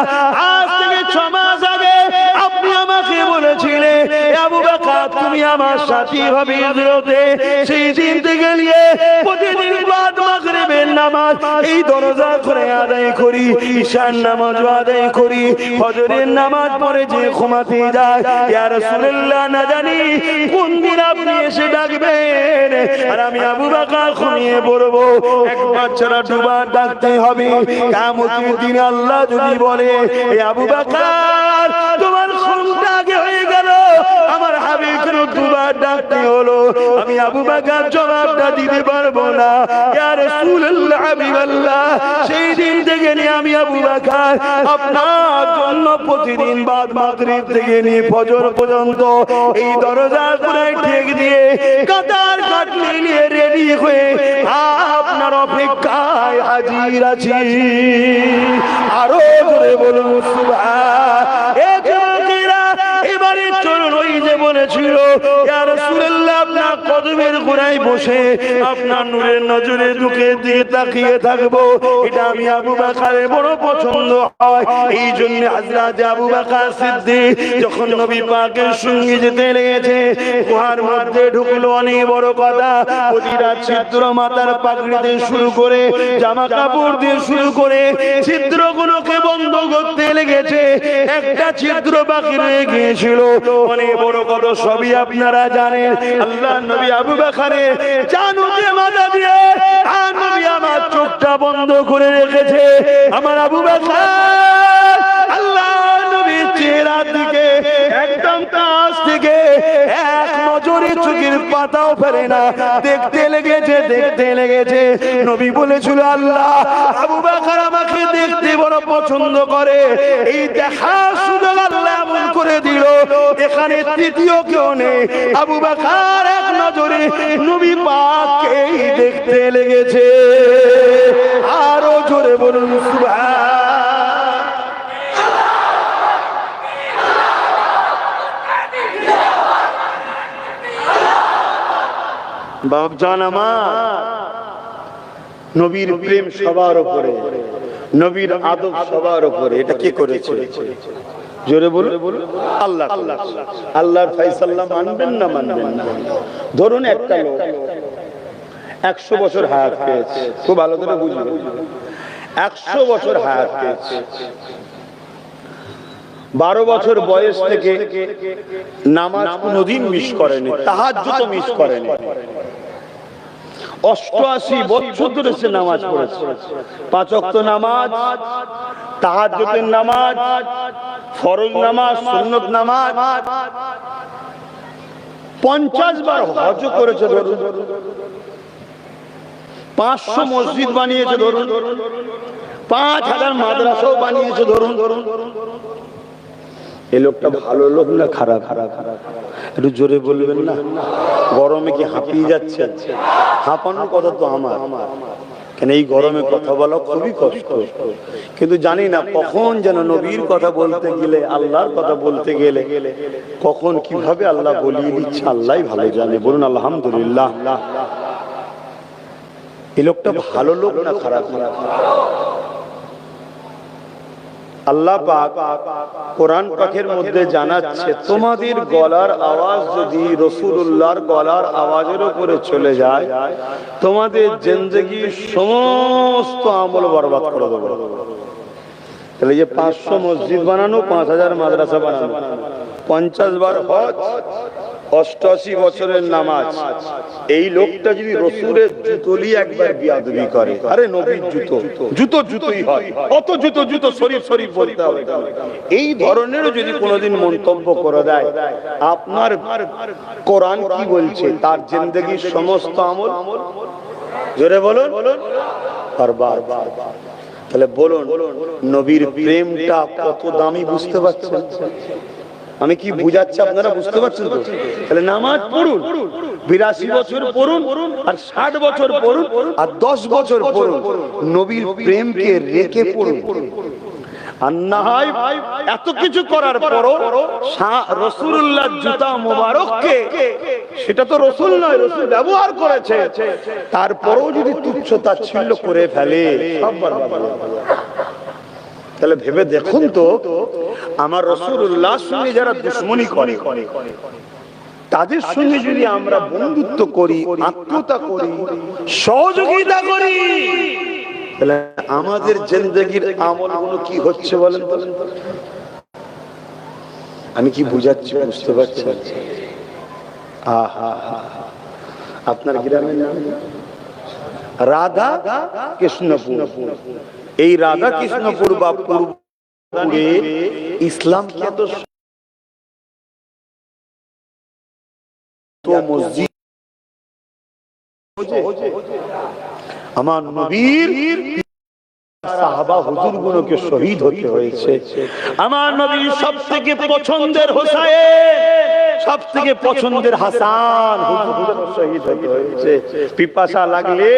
আজ থেকে 6 মাস আগে আপনি আমাকে বলেছিলেন, আবু বকর তুমি আমার সাথী হবে হিজরতে। সেই দিন থেকে নিয়ে প্রতিদিন বাদ মাগরিবের নামাজ এই দরজা করে আদায় করি, ঈশার নামাজ আদায় করি, ফজরের নামাজ পড়ে যে ঘুমাতে যায়। ইয়া রাসূলুল্লাহ না জানি কোন দিন আপনি এসে ডাকবেন আর আমি আবু বকর ঘুমিয়ে পড়বো। একবার ছাড়া দুবার ডাকতে হবে। কিয়ামতের দিন আল্লাহ যদি বলে, এ আবু বকর তোমার ঘুমটা আগে হয়ে গেল, আমার হাবিবকে 2বার ডাকতে হলো, আমি আবু বকর জবাবটা দিতে পারবো না। ইয়া রাসূলুল্লাহ হাবিবাল্লাহ, সেই দিন থেকে নিয়ে আমি আবু বকর আপনার জন্য প্রতিদিন বাদ মাগরিব থেকে নিয়ে ফজর পর্যন্ত এই দরজার পুরাই ঠেক দিয়ে কাতার কাটলে নিয়ে রেডি হয়ে আপনার অপেক্ষায় হাজির আছি। আরো জোরে বলুন সুবহান। এবারে চলুন, ওই যে বলেছিল, ইয়া রাসূলুল্লাহ আপনার কদমের গোড়ায় বসে আপনার নূরের নজরে দুকে দিয়ে তাকিয়ে থাকবো, এটা আমি আবু বকরের বড় পছন্দ হয়। এই জন্য হযরত আবু বকর সিদ্দিক যখন নবী পাকের সঙ্গে যেতে লেগেছে, গুহার মধ্যে ঢুকলো। অনেক বড় কথা, প্রতিটা ছিদ্র মাথার পাগড়ি দিয়ে শুরু করে জামা কাপড় দিয়ে শুরু করে ছিদ্রগুলোকে বন্ধ করতে লেগেছে। একটা ছিদ্র বাকি রয়ে গিয়েছিল। অনেক বড় কথা, সবই আপনারা জানেন। আল্লাহ নবী আবু বকরের জানুতে মাথা দিয়ে আর নবী আমার চোখটা বন্ধ করে রেখেছে। আমার আবু বকর আল্লাহ নবীর চেহারার দিকে একদম কাছ থেকে এক নজরে চোখের পাতাও ফেলে না, দেখতে লেগেছে। নবী বলেছিল, আল্লাহ আবু বকর আমাকে দেখতে বড় পছন্দ করে, এই দেখার সুযোগ আল্লাহ এমন করে দিল, এখানে তৃতীয় কেউ নেই। আবু বকর এক নজরে নবী পাককেই দেখতে লেগেছে। আরো জোরে বলুন সুবহান। বাপজান আমার, নবীর প্রেম সবার উপরে, নবীর আদব সবার উপরে। এটা কে করেছে? জোরে বলুন। আল্লাহ। আল্লাহর ফয়সালা মানবেন না মানবেন না? ধরুন একটা লোক 100 বছর হায়াত পেয়েছে, খুব ভালো করে বুঝুন, 100 বছর হায়াত পেয়েছে। 12 বছর বয়স থেকে নামাজ কোনদিন মিস করেনি, তাহাজ্জুদ মিস করেনি। 88 বছর ধরে সে নামাজ পড়েছে, 5 ওয়াক্ত নামাজ, তাহাজ্জুদের নামাজ, ফরজ নামাজ, সুন্নত নামাজ, 50 বার হজ করেছে ধরুন, 500 মসজিদ বানিয়েছে ধরুন, 5000 মাদ্রাসাও বানিয়েছে ধরুন। এই লোকটা ভালো লোক না খারাপ? একটু জোরে বলবেন না? গরমে কি হাঁপিয়ে যাচ্ছে? হাঁপানোর কথা তো আমার, কেন এই গরমে কথা বলা খুবই কষ্ট। কিন্তু জানি না কখন যেন নবীর কথা বলতে গেলে, আল্লাহর কথা বলতে গেলে কখন কিভাবে আল্লাহ বলিয়ে দিচ্ছে আল্লাহই ভালো জানে। বলুন আলহামদুলিল্লাহ। এই লোকটা ভালো লোক না খারাপ? আল্লাহ পাক কোরআন পাকের মধ্যে জানাচ্ছে, তোমাদের গলার আওয়াজ যদি রাসূলুল্লাহর গলার আওয়াজের উপরে চলে যায়, তোমাদের জিন্দেগির সমস্ত আমল বরবাদ করে দেবে। তাহলে যে 500 মসজিদ বানানো, 5000 মাদ্রাসা বানানো, 50 বার হজ, 88 বছরের নামাজ, এই লোকটা যদি রসুলের জুতোলি একবার বিয়াদবি করে, আরে নবীর জুতো জুতোই হয়, অত জুতো শরীফ বলতে হবে, এই ধরনের যদি কোনোদিন মন্তব্য করে দেয়, আপনার কোরআন কি বলছে? তার জিন্দেগির সমস্ত আমল, জোরে বলুন, বরবাদ। তাহলে বলুন, নবীর প্রেমটা কত দামি বুঝতে পারছেন? আমি কি বুঝাচ্ছি আপনারা বুঝতে পারছেন তো? তাহলে নামাজ পড়ুন, 82 বছর পড়ুন, আর 60 বছর পড়ুন, আর 10 বছর পড়ুন, নবীর প্রেমকে রেখে পড়ুন। আর না হয় এত কিছু করার পরও রাসূলুল্লাহর জুতা মোবারককে, সেটা তো রাসূল নয়, রাসূল ব্যবহার করেছে, তারপরেও যদি তুচ্ছ তাচ্ছিল্য করে ফেলে, সব বরবাদ হয়ে যাবে। তাহলে ভেবে দেখুন তো, আমার রাসূলুল্লাহর সঙ্গে যারা দুশমনি করে, তাদের সঙ্গে যদি আমরা বন্ধুত্ব করি, আত্মীয়তা করি, সহযোগিতা করি, তাহলে আমাদের জিন্দেগির আমলগুলো কি হচ্ছে বলেন তো? আমি কি বুঝাচ্ছি বুঝতে পারছেন? আহা, আপনার গ্রামের নাম রাধা কৃষ্ণপুর। এই রাধা কৃষ্ণপুর বা পূর্বে ইসলাম খ্যাত মসজিদ, আমার নবীর সাহাবা হুজুরগুলোকে শহীদ হতে হয়েছে। আমার নবীর সবথেকে পছন্দের হোসেন, সবথেকে পছন্দের হাসান হুজুর শহীদ হতে হয়েছে। পিপাসা লাগলে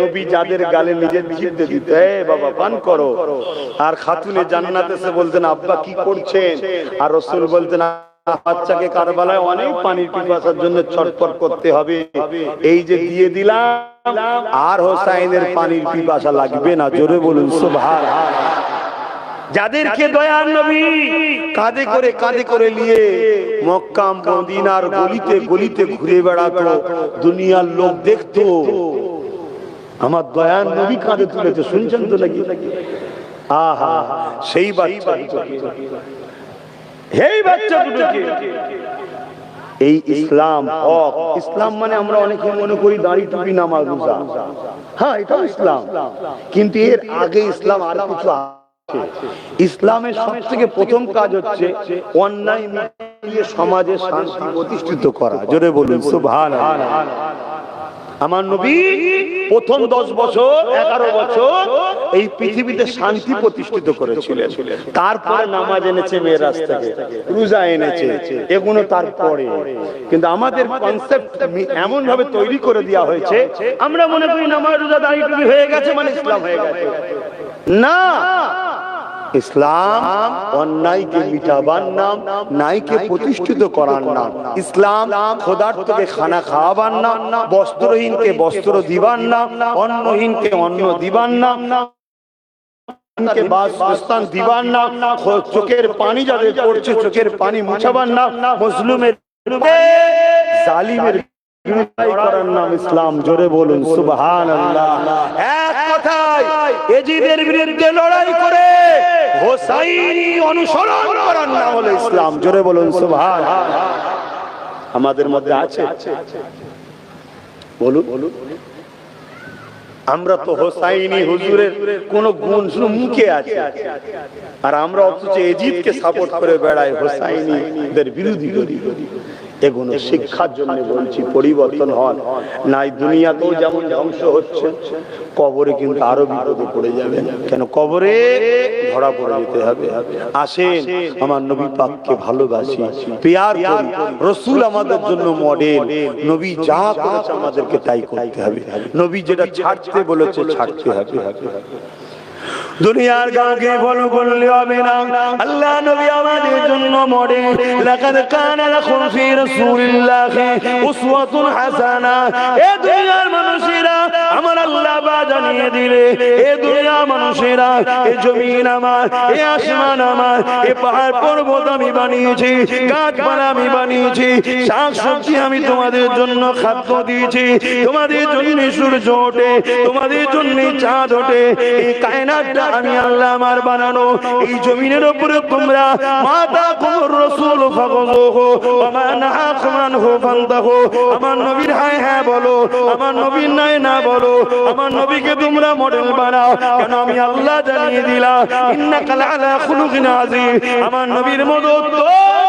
নবী যাদের গালে নিজের জিভ দিয়ে দিতে, বাবা পান করো। আর খাতুনে জান্নাত এসে বলতেন, আব্বা কি করছেন? আর রাসূল বলতেন, বাচ্চাকে কারবালায় অনেক পানির পিপাসার জন্য ছটফট করতে হবে, এই যে দিয়ে দিলাম, আর হোসাইনের পানির পিপাসা লাগবে না। জোরে বলুন সুবহানাল্লাহ। যাদেরকে দয়ার নবী কাঁধে করে নিয়ে মক্কা মদিনার গলিতে গলিতে ঘুরে বেড়াতো, দুনিয়ার লোক দেখতো, আমার দয়ার নবী কাঁধে তুলেছে। শুনছেন তো নাকি? আহা, সেই বাচ্চা, এই বাচ্চা দুটোকে এই ইসলাম হক। ইসলাম মানে আমরা অনেকে মনে করি দাড়ি টুপি নামাজ রোজা, হ্যাঁ এটাও ইসলাম, কিন্তু এর আগে ইসলাম আর কিছু আছে। ইসলামের সবথেকে প্রথম কাজ হচ্ছে অন্যায় মিটিয়ে সমাজে শান্তি প্রতিষ্ঠিত করা। জোরে বলুন সুবহানাল্লাহ। আমার নবী প্রথম 10 বছর 11 বছর এই পৃথিবীতে শান্তি প্রতিষ্ঠিত করেছিলেন। তারপরে নামাজ এনেছে মেরাজ থেকে, রোজা এনেছে, এগুলো তারপরে। কিন্তু আমাদের কনসেপ্ট এমন ভাবে তৈরি করে দেওয়া হয়েছে, আমরা মনে করি নামাজ রোজা দাঁড়িয়ে টুপি হয়ে গেছে মানে ইসলাম হয়ে গেছে। না, ইসলাম অন্যায়কে মিটাবার নাম, ন্যায়কে প্রতিষ্ঠিত করার নাম। ইসলাম ক্ষুধার্তকে খানা খাওয়াবার নাম, বস্ত্রহীনকে বস্ত্র দিবার নাম, অন্নহীনকে অন্ন দিবার নাম, বাসস্থান দিবার নাম, চোখের পানি যাদের পড়ছে চোখের পানি মুছাবার নাম, মুসলিমের জালিমের করার নাম ইসলাম। জোরে বলুন সুবহানাল্লাহ। এক কথায় এজিদের বিরুদ্ধে লড়াই করে হোসাইনি অনুসরণ করার নাম হলো ইসলাম। জোরে বলুন সুবহানাল্লাহ। আমাদের মধ্যে আছে বলুন, আমরা তো হোসাইনি হুজুরের কোন গুণ শুনে মুখে আছে, আর আমরা অথচ এজিদকে সাপোর্ট করে বেড়াই, হোসাইনিদের বিরোধী করি। এগুলো শিক্ষার জন্য বলছি, পরিবর্তন হন নাই। দুনিয়াতেও যেমন ধ্বংস হচ্ছে, কবরে কিন্তু আরো বিপদে পড়ে যাবে। কেন? কবরে ধরা পড়ে যেতে হবে। আসেন আমার নবী পাককে ভালোবাসি, প্যার করি। রাসূল আমাদের জন্য মডেল। নবী যা করেছে আমাদেরকে তাই করতে হবে। নবী যেটা ছাড়তে বলেছে ছাড়তে হবে। দুনিয়ার কাউকে ফলো করলে হবে না। আল্লাহ নবী আমাদের জন্য মডেল। লাকাদ কানা লাকুম ফি রাসূলিল্লাহি উসওয়াতুন হাসানাহ। এ দুনিয়ার মানুষেরা আমার আল্লাহ বা জানিয়ে দিলে, এ দুনিয়ার মানুষেরা, এ জমিন আমার, এ আসমান আমার, এ পাহাড় পর্বত আমি বানিয়েছি, গাছপালা আমি বানিয়েছি, শাকসবজি আমি তোমাদের জন্য খাদ্য দিয়েছি, তোমাদের জন্য সূর্য ওঠে, তোমাদের জন্য চাঁদ ওঠে। এই কায়নাতটা আমি আল্লাহ আমার বানানো। এই জমিনের উপরে তোমরা মাতা কুমুর রাসূল ফাগুযুহু ওয়া মা নাহাকুম আনহু ফান্তাহু। আমার নবীর হ্যাঁ হ্যাঁ বলো, আমার নবীর নাই না বলো। আমার নবীকে তোমরা মডেল বানাও। কেন? আমি আল্লাহ জানিয়ে দিলাম ইন্নাকা লাআলা খুলুকিন আযীম। আমার নবীর মতো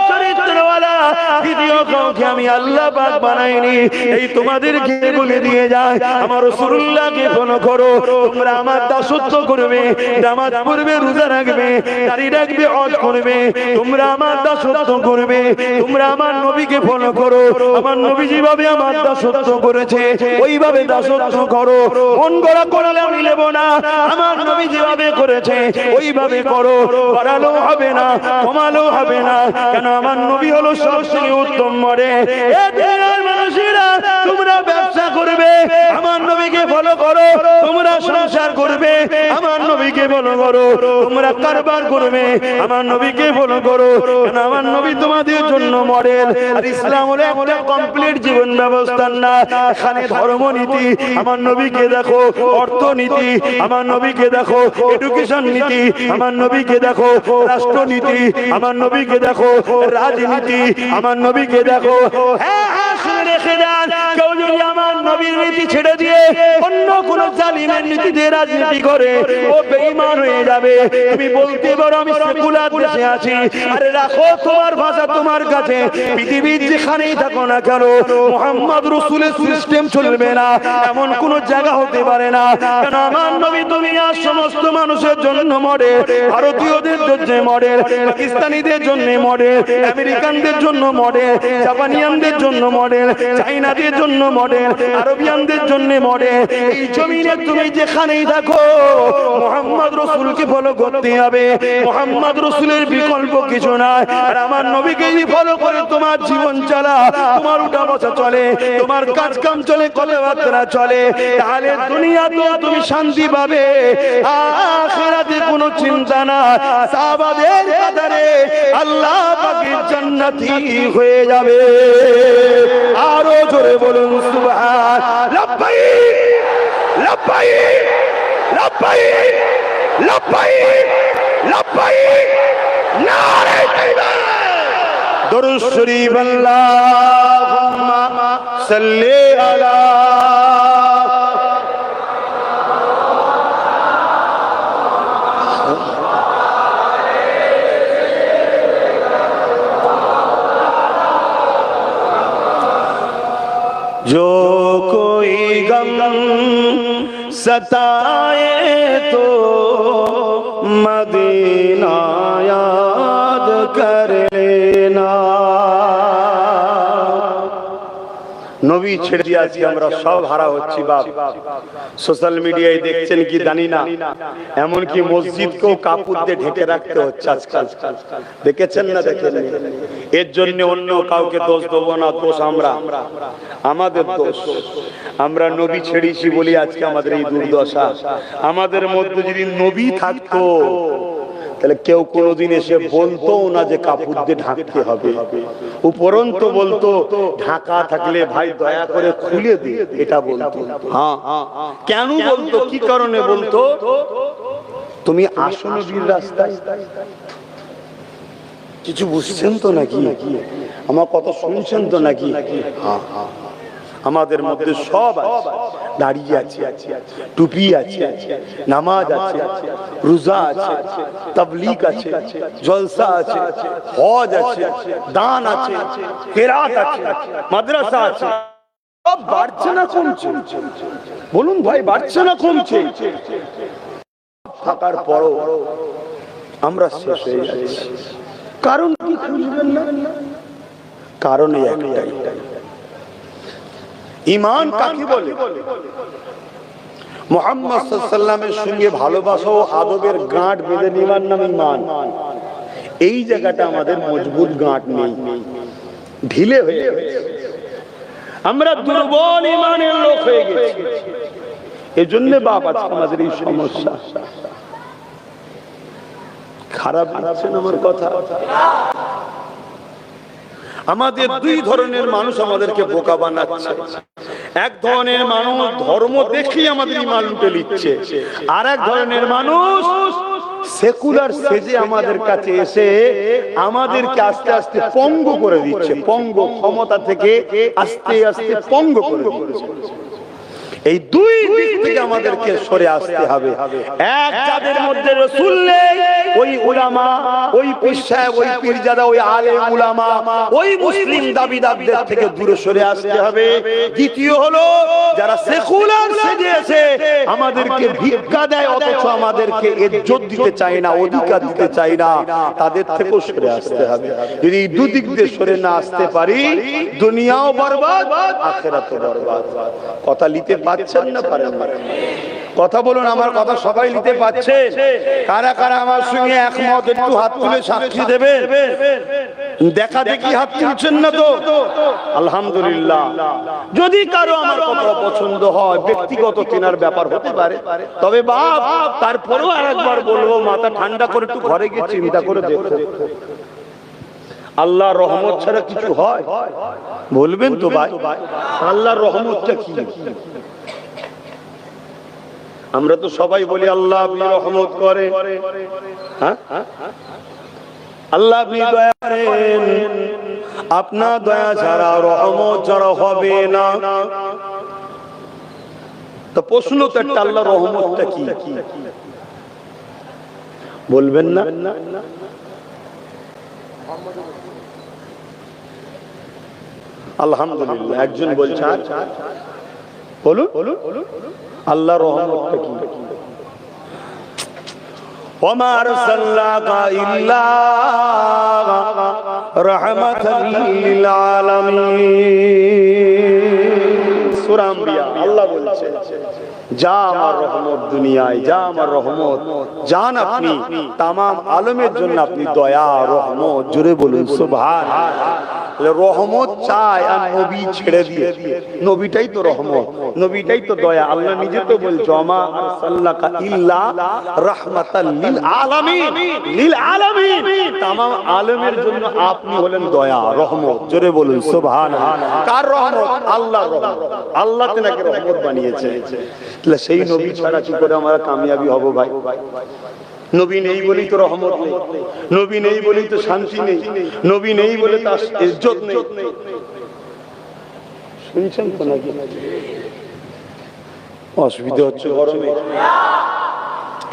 চরিত্রওয়ালা দ্বিতীয় কাউকে আমি আল্লাহ পাক বানাইনি। এই তোমাদেরকে বলে দিয়ে যায়, আমার রাসূলুল্লাহকে ফলো করো। তোমরা আমার দাসত্ব করবে, নামাজ পড়বে, রোজা রাখবে, দাড়ি রাখবে, হজ করবে, তোমরা আমার দাসত্ব করবে। তোমরা আমার নবীকে ফলো করো। আমার নবী যেভাবে আমার দাসত্ব করেছে ওইভাবে দাসত্ব করো। মন গড়া করলে আমি নেব না। আমার নবী যেভাবে করেছে ওইভাবে করো। বাড়ালো হবে না, কমালো হবে না। কেন? আমার নবী হলো সবচেয়ে উত্তম মডেল। এ দুনিয়ার মানুষেরা তোমরা ব্যবসা করবে, আমার নবীকে ফলো করো। তোমরা সংসার করবে, আমার নবীকে ফলো করো। তোমরা কারবার করবে, আমার নবীকে ফলো করো। কারণ আমার নবী তোমাদের জন্য মডেল। আর ইসলাম হলো একটা কমপ্লিট জীবন ব্যবস্থা না। এখানে ধর্মনীতি আমার নবীকে দেখো, অর্থনীতি আমার নবীকে দেখো, এডুকেশন নীতি আমার নবীকে দেখো, রাষ্ট্রনীতি আমার নবীকে দেখো, রাজনীতি আমার নবীকে দেখো। হ্যাঁ হ্যাঁ, শুনে রেখে দেন, কেউ যদি আমার নবীর নীতি ছেড়ে দিয়ে অন্য কোন জালিমের নীতিতে রাজনীতি করে ও বেঈমান হয়ে যাবে। তুমি বলতে পারো আমি সেকুলার দেশে আছি। আরে রাখো তোমার ভাষা তোমার কাছে। পৃথিবীর যেখানেই থাকো না কেন, মুহাম্মদ রাসূলের সিস্টেম চলবে না এমন কোন জায়গা হতে পারে না। কারণ আমার নবী দুনিয়ার সমস্ত মানুষের জন্য মডেল। ভারতীয়দের জন্য মডেল, পাকিস্তানিদের জন্য মডেল, আমেরিকানদের জন্য মডেল, জাপানিয়ানদের জন্য মডেল, চাইনাদের জন্য মডেল, আরবিয়ানদের জন্য মডেল। এই জমিনে তুমি যেখানেই থাকো মুহাম্মদ রাসূলকে ফলো করতে হবে। মুহাম্মদ রাসূলের বিকল্প কিছু নাই। আর আমার নবীকে ফলো করে তোমার জীবন চালা, তোমার উঠা বসা চলে, তোমার কাজ কাম চলে, কথাবার্তা চলে, তাহলে দুনিয়াতেও তুমি শান্তি পাবে, আখিরাতে কোনো চিন্তা না। সাহাবাদের কাতারে আল্লাহ পাকের জান্নাতি হয়ে যাবে। আরো জোরে বলুন সুবহান। লাব্বাইক লাব্বাইক লাব্বাইক লাব্বাইক লাব্বাইক। নারে তাকবীর। দুরূদ শরীফ। আল্লাহুম্মা সাল্লি আলা जो कोई गम सताए तो मदीना याद कर लेना। नबी নবী ছেড়ে দিয়ে আজকে আমরা সব হারা হচ্ছি বাপ। সোশ্যাল মিডিয়ায় দেখছেন কি জানি না, এমনকি মসজিদকেও কাপড় দিয়ে ঢেকে রাখতে হচ্ছে আজকাল। দেখেছেন না দেখেন? এর জন্য অন্য কাউকে দোষ দেবো না, দোষ আমাদের দোষ। আমরা নবী ছেড়েছি বলি আজকে আমাদের এই দুর্দশা। আমাদের মধ্যে যদি নবী থাকতো তাহলে কেউ কোনোদিন এসে বলতো না যে কাপড় দিয়ে ঢাকতে হবে, উপরন্ত বলতো ঢাকা থাকলে ভাই দয়া করে খুলে দে, এটা বলতো। হ্যাঁ, কেন বলতো, কি কারণে বলতো? তুমি আসো নবীর রাস্তায়। কিছু বুঝছেন তো নাকি? আমার কথা শুনছেন তো নাকি? হ্যাঁ, আমাদের মধ্যে সব আছে, দাড়ি আছে, টুপি আছে, নামাজ আছে, রোজা আছে, তাবলীগ আছে, জলসা আছে, হজ আছে, দান আছে, কেরাত আছে, মাদ্রাসা আছে। সব বাড়ছে না কমছে? বলুন ভাই, বাড়ছে না কমছে? থাকার পরও আমরা শেষ হয়ে যাচ্ছি। কারণ কি খুঁজবেন না? কারণ একটাই, ঈমান কাকে বলে? মুহাম্মদ সাল্লাল্লাহু আলাইহি ওয়াসাল্লামের সঙ্গে ভালোবাসা ও আদবের গাঁট বেঁধে নেওয়ার নাম ঈমান। এই জায়গাটা আমাদের মজবুত গাঁট নেই, ঢিলে হয়ে গেছে। আমরা দুর্বল ঈমানের লোক হয়ে গেছি। এজন্য বাপ আজকে আমাদের এই সমস্যা। খারাপ লাগছে না আমার কথা? আমাদের দুই ধরনের মানুষ আমাদেরকে বোকা বানাচ্ছে। এক ধরনের মানুষ ধর্ম দেখেই আমাদের ঈমান লুটে নিচ্ছে, আর এক ধরনের মানুষ সেকুলার সেজে আমাদের কাছে এসে আমাদেরকে আস্তে আস্তে পঙ্গ করে দিচ্ছে। পঙ্গ, ক্ষমতা থেকে আস্তে আস্তে পঙ্গ করে দিচ্ছে। এই দুই দিক থেকে আমাদেরকে সরে আসতে হবে। এক, যাদের মধ্যে রাসূল নেই, ওই উলামা, ওই পীর সাহেব, ওই পীরজাদা, ওই আলেম উলামা, ওই মুসলিম দাবিদারদের থেকে দূরে সরে আসতে হবে। দ্বিতীয় হলো যারা সেকুলার সেজে এসে আমাদেরকে ভিক্ষা দেয় অথচ আমাদেরকে ইজ্জত দিতে চায় না, অধিকার দিতে চায় না, তাদের থেকেও সরে আসতে হবে। যদি দুদিক দিয়ে সরে না আসতে পারি, দুনিয়াও বরবাদ, আখিরাতও বরবাদ। কথা নিতে পাচ্ছেন না পারেন? কথা বলুন, আমার কথা সবাই নিতে পাচ্ছেন? কারা কারা আমার সঙ্গে একমত একটু হাত তুলে সাক্ষী দেবেন। দেখা দেখি হাত তুলছেন না তো? আলহামদুলিল্লাহ। যদি কারো আমার কথা পছন্দ হয়, ব্যক্তিগত কেনার ব্যাপার হতে পারে, তবে বাপ তারপরেও আরেকবার বলবো, মাথা ঠান্ডা করে একটু ঘরে গিয়ে চিন্তা করে দেখো, আল্লাহর রহমত ছাড়া কিছু হয়? বলবেন তো ভাই, আল্লাহর রহমতটা কি? আমরা তো সবাই বলি আল্লাহ আপনি রহমত করে, হ্যাঁ, আল্লাহ আপনি দয়া করেন, আপনার দয়া ছাড়া রহমত ছাড়া হবে না। তো প্রশ্ন তো একটা, আল্লাহর রহমতটা কি? বলবেন না? আলহামদুলিল্লাহ, একজন বলছেন, বলুন আল্লাহর রহমতটা কি? ওমা আরসালনাকা ইল্লা রাহমাতাল লিল আলামিন। সূরা আম্বিয়া আল্লাহ বলছেন, যা আমার রহমত দুনিয়ায়, যা আমার রহমত, জান আপনি তামাম আলমের জন্য আপনি দয়া রহমত। জোরে বলুন সুবহানাল্লাহ। রহমত চাই আর নবী ছেড়ে দিয়ে, নবীটাই তো রহমত, নবীটাই তো দয়া। আল্লাহ নিজে তো বলছে, ওমা আরসালনাকা ইল্লা রাহমাতাল লিল আলামিন। লিল আলামিন, তামাম আলমের জন্য আপনি হলেন দয়া রহমত। জোরে বলুন সুবহানাল্লাহ। কার রহমত? আল্লাহর রহমত। আল্লাহ তেনাকে রহমত বানিয়েছে। তাহলে সেই নবী ছাড়া কি করে আমরা কামিয়াবি হব ভাই? নবী নেই বলেই তো রহমত নেই, নবী নেই বলেই তো শান্তি নেই, নবী নেই বলে তার ইজ্জত নেই। শুনছেন তো নাকি? অসুবিধা হচ্ছে গরমে,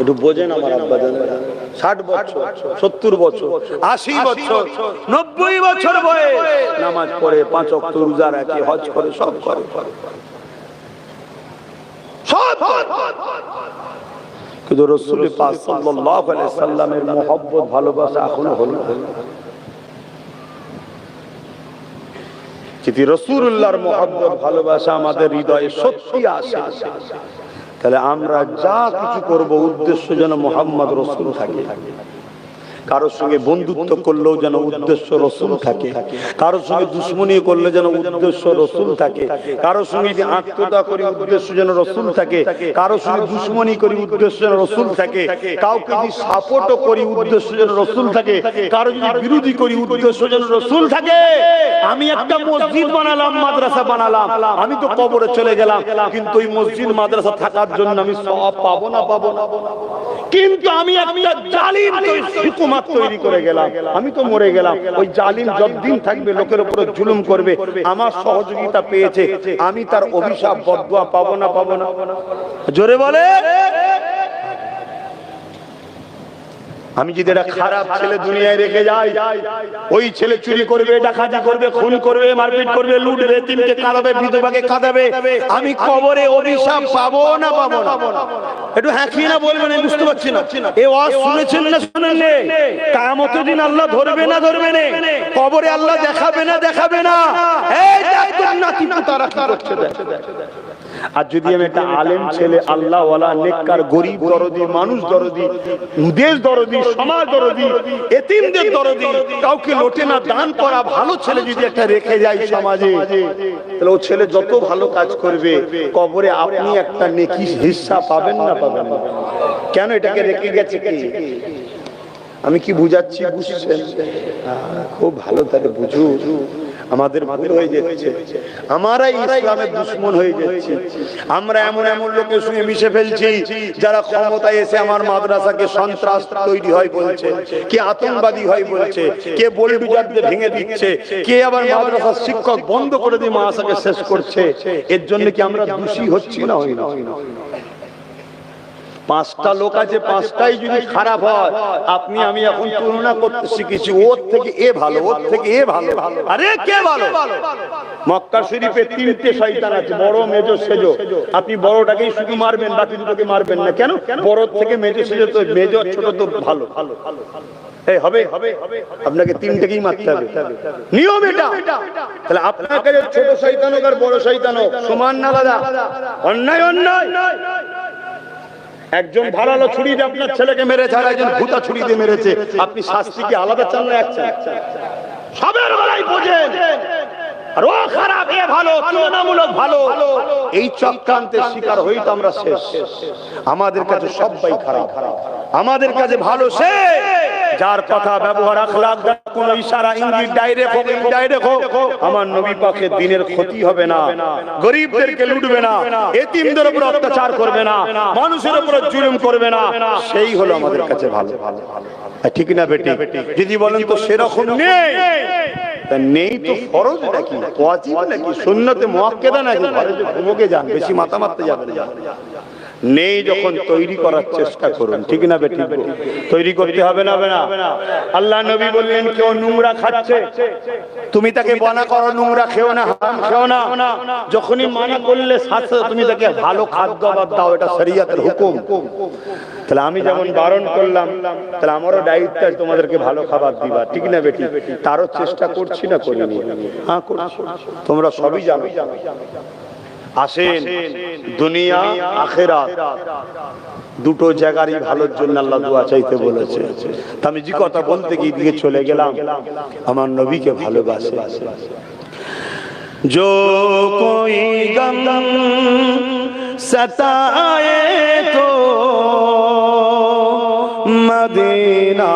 একটু বোঝেন আমার আব্বা জানেরা। 60 বছর, 70 বছর, 80 বছর, 90 বছর বয়স, নামাজ পড়ে, 5 ওয়াক্ত রোজা রাখে, হজ করে, সব করে, সব। কিন্তু রাসূল পাক সাল্লাল্লাহু আলাইহি সাল্লামের মহব্বত ভালোবাসা এখনো হলো। যদি রাসূলুল্লাহর মহব্বত ভালোবাসা আমাদের হৃদয়ে সত্যি আসে, তাহলে আমরা যা কিছু করব উদ্দেশ্য যেন মুহাম্মদ রাসূল থাকে। কারোর সঙ্গে বন্ধুত্ব করলেও যেন উদ্দেশ্য রাসূল থাকে, কারোর সঙ্গে দুশমনি করলে যেন উদ্দেশ্য রাসূল থাকে, কারোর সঙ্গে যদি আত্মীয়তা করি উদ্দেশ্য যেন রাসূল থাকে, কারোর সঙ্গে দুশমনি করি উদ্দেশ্য যেন রাসূল থাকে, কাউকে যদি সাপোর্টও করি উদ্দেশ্য যেন রাসূল থাকে, কারো যদি বিরোধী করি উদ্দেশ্য যেন রাসূল থাকে। আমি একটা মসজিদ বানালাম, মাদ্রাসা বানালাম, আমি তো কবরে চলে গেলাম, কিন্তু ওই মসজিদ মাদ্রাসা থাকার জন্য আমি সওয়াব পাবো না? পাবো না। কিন্তু আমি একটা জালিম হুকুমত তৈরি করে গেলাম, আমি তো মরে গেলাম। ওই জালিম যতদিন থাকবে, লোকের উপরে জুলুম করবে, আমার সহযোগিতা পেয়েছে, আমি তার অভিশাপ বদদুয়া পাবো না? পাবো না? জোরে বলে। আমি যদি একটা খারাপ ছেলে দুনিয়ায় রেখে যাই, ওই ছেলে চুরি করবে, ডাকাতি করবে, খুন করবে, মারপিট করবে, লুটবে, এতিমকে কাঁদাবে, বিধবাকে কাঁদাবে, আমি কবরে অভিশাপ পাবো না? পাবো না? একটু হ্যাঁ কি না বলবেন, আমি বুঝতে পারছি না। এই ওয়াজ শুনেছেন না শুনেন না? কিয়ামতের দিন আল্লাহ ধরবে না ধরবে না? কবরে আল্লাহ দেখাবে না দেখাবে না? এই দেখ নাতি তারা কি করছে দেখ। আর যদি আমি একটা আলেম ছেলে, আল্লাহ ওয়ালা, নেককার, গরিব দরদি, মানুষ দরদি, দেশ দরদি, সমাজ দরদি, এতিমদের দরদি, কাউকে লোটে না, দান করা ভালো ছেলে যদি একটা রেখে যায় সমাজে, তাহলে ও ছেলে যত ভালো কাজ করবে, কবরে আপনি একটা নেকি হিস্সা পাবেন না? পাবেন না। কেন? এটাকে রেখে গেছে কি? আমি কি বুঝাচ্ছি বুঝছেন? খুব ভালো তাহলে বুঝু। আমাদের ভুল হয়ে যাচ্ছে, আমরাই ইসলামের দুশমন হয়ে যাচ্ছি। আমরা এমন এমন লোকের সঙ্গে মিশে ফেলছি যারা ক্ষমতায় এসে আমার মাদ্রাসাকে সন্ত্রাস তৈরি হয় বলছে, কে আতঙ্কবাদী হয় বলছে, কে বুলডোজারদের ভেঙে দিচ্ছে, কে আবার মাদ্রাসার শিক্ষক বন্ধ করে দিয়ে মাদ্রাসাকে শেষ করছে। এর জন্য কি আমরা দোষী হচ্ছি না? হই না? পাঁচটা লোক আছে, পাঁচটাই যদি খারাপ হয়, আপনি আমি এখন তুলনা করতে শিখেছি, ওর থেকে এ ভালো, ওর থেকে এ ভালো। আরে কে ভালো? মক্কা শরীফে তিনটে শয়তান আছে, বড়, মেজো, সেজো। আপনি বড়টাকেই শুধু মারবেন, বাকি দুটোকে মারবেন না। কেন? বড় থেকে মেজো, সেজো তো মেজো, ছোট তো ভালো। এই হবে, আপনাকে তিনটেকেই মারতে হবে, নিয়ম এটা। তাহলে আপনার কাছে ছোট শয়তান হোক আর বড় শয়তান হোক, সমান না দাদা? অন্যায় অন্যায়। একজন ধারালো ছুরি দিয়ে আপনার ছেলেকে মেরেছে, আর একজন ভূতা ছুরি দিয়ে মেরেছে, আপনি শাস্তি কি আলাদা চান না? এক চান? সবের বেলায় বোঝেন, আর ও খারাপ, এ ভালো, তুলনামূলক ভালো। এই চক্রান্তের শিকার হই তো আমরা শেষ। আমাদের কাছে সবাই খারাপ, আমাদের কাছে ভালো সে যার কথা, ব্যবহার, আখলাক, কোন ইশারা, ইঙ্গিত, ডাইরেক্ট হোক ইনডাইরেক্ট হোক, আমার নবী পাকের দিনের ক্ষতি হবে না, গরিবদেরকে লুটবে না, এতিমদের উপর অত্যাচার করবে না, মানুষের উপর জুলুম করবে না, সেই হলো আমাদের কাছে ভালো। ঠিক না বেটি? যদি বলেন তো সেরকম নেই, নেই তো ফরজ নাকি, ওয়াজিব নাকি, সুন্নতে মুআক্কাদা নাকি, ঘরে যে ঘুমোকে যান, বেশি মাথা মারতে যাবেন না। নেই যখন তৈরি করার চেষ্টা করুন। ঠিক না বেটি? তৈরি করতে হবে না? আল্লাহ নবী বললেন, কেউ নোংরা খাচ্ছে, তুমি তাকে মানা করো নোংরা খেও না, হারাম খেও না। যখনই মানা করলে সাথে তুমি তাকে ভালো খাদ্য দাও, এটা শরীয়তের হুকুম। তাহলে আমি যেমন বারণ করলাম, তাহলে আমারও দায়িত্ব আছে তোমাদেরকে ভালো খাবার দিবা। ঠিক না বেটি? তারও চেষ্টা করছি না করিনি? হ্যাঁ করছি, তোমরা সবই জানো। আসেন, দুনিয়া আখিরাত দুটো জায়গারই ভালোর জন্য আল্লাহ দোয়া চাইতে বলেছে। তা আমি যে কথা বলতে গিয়ে দিয়ে চলে গেলাম, আমার নবীকে ভালোবাসে। जो कोई गम सताए तो मदीना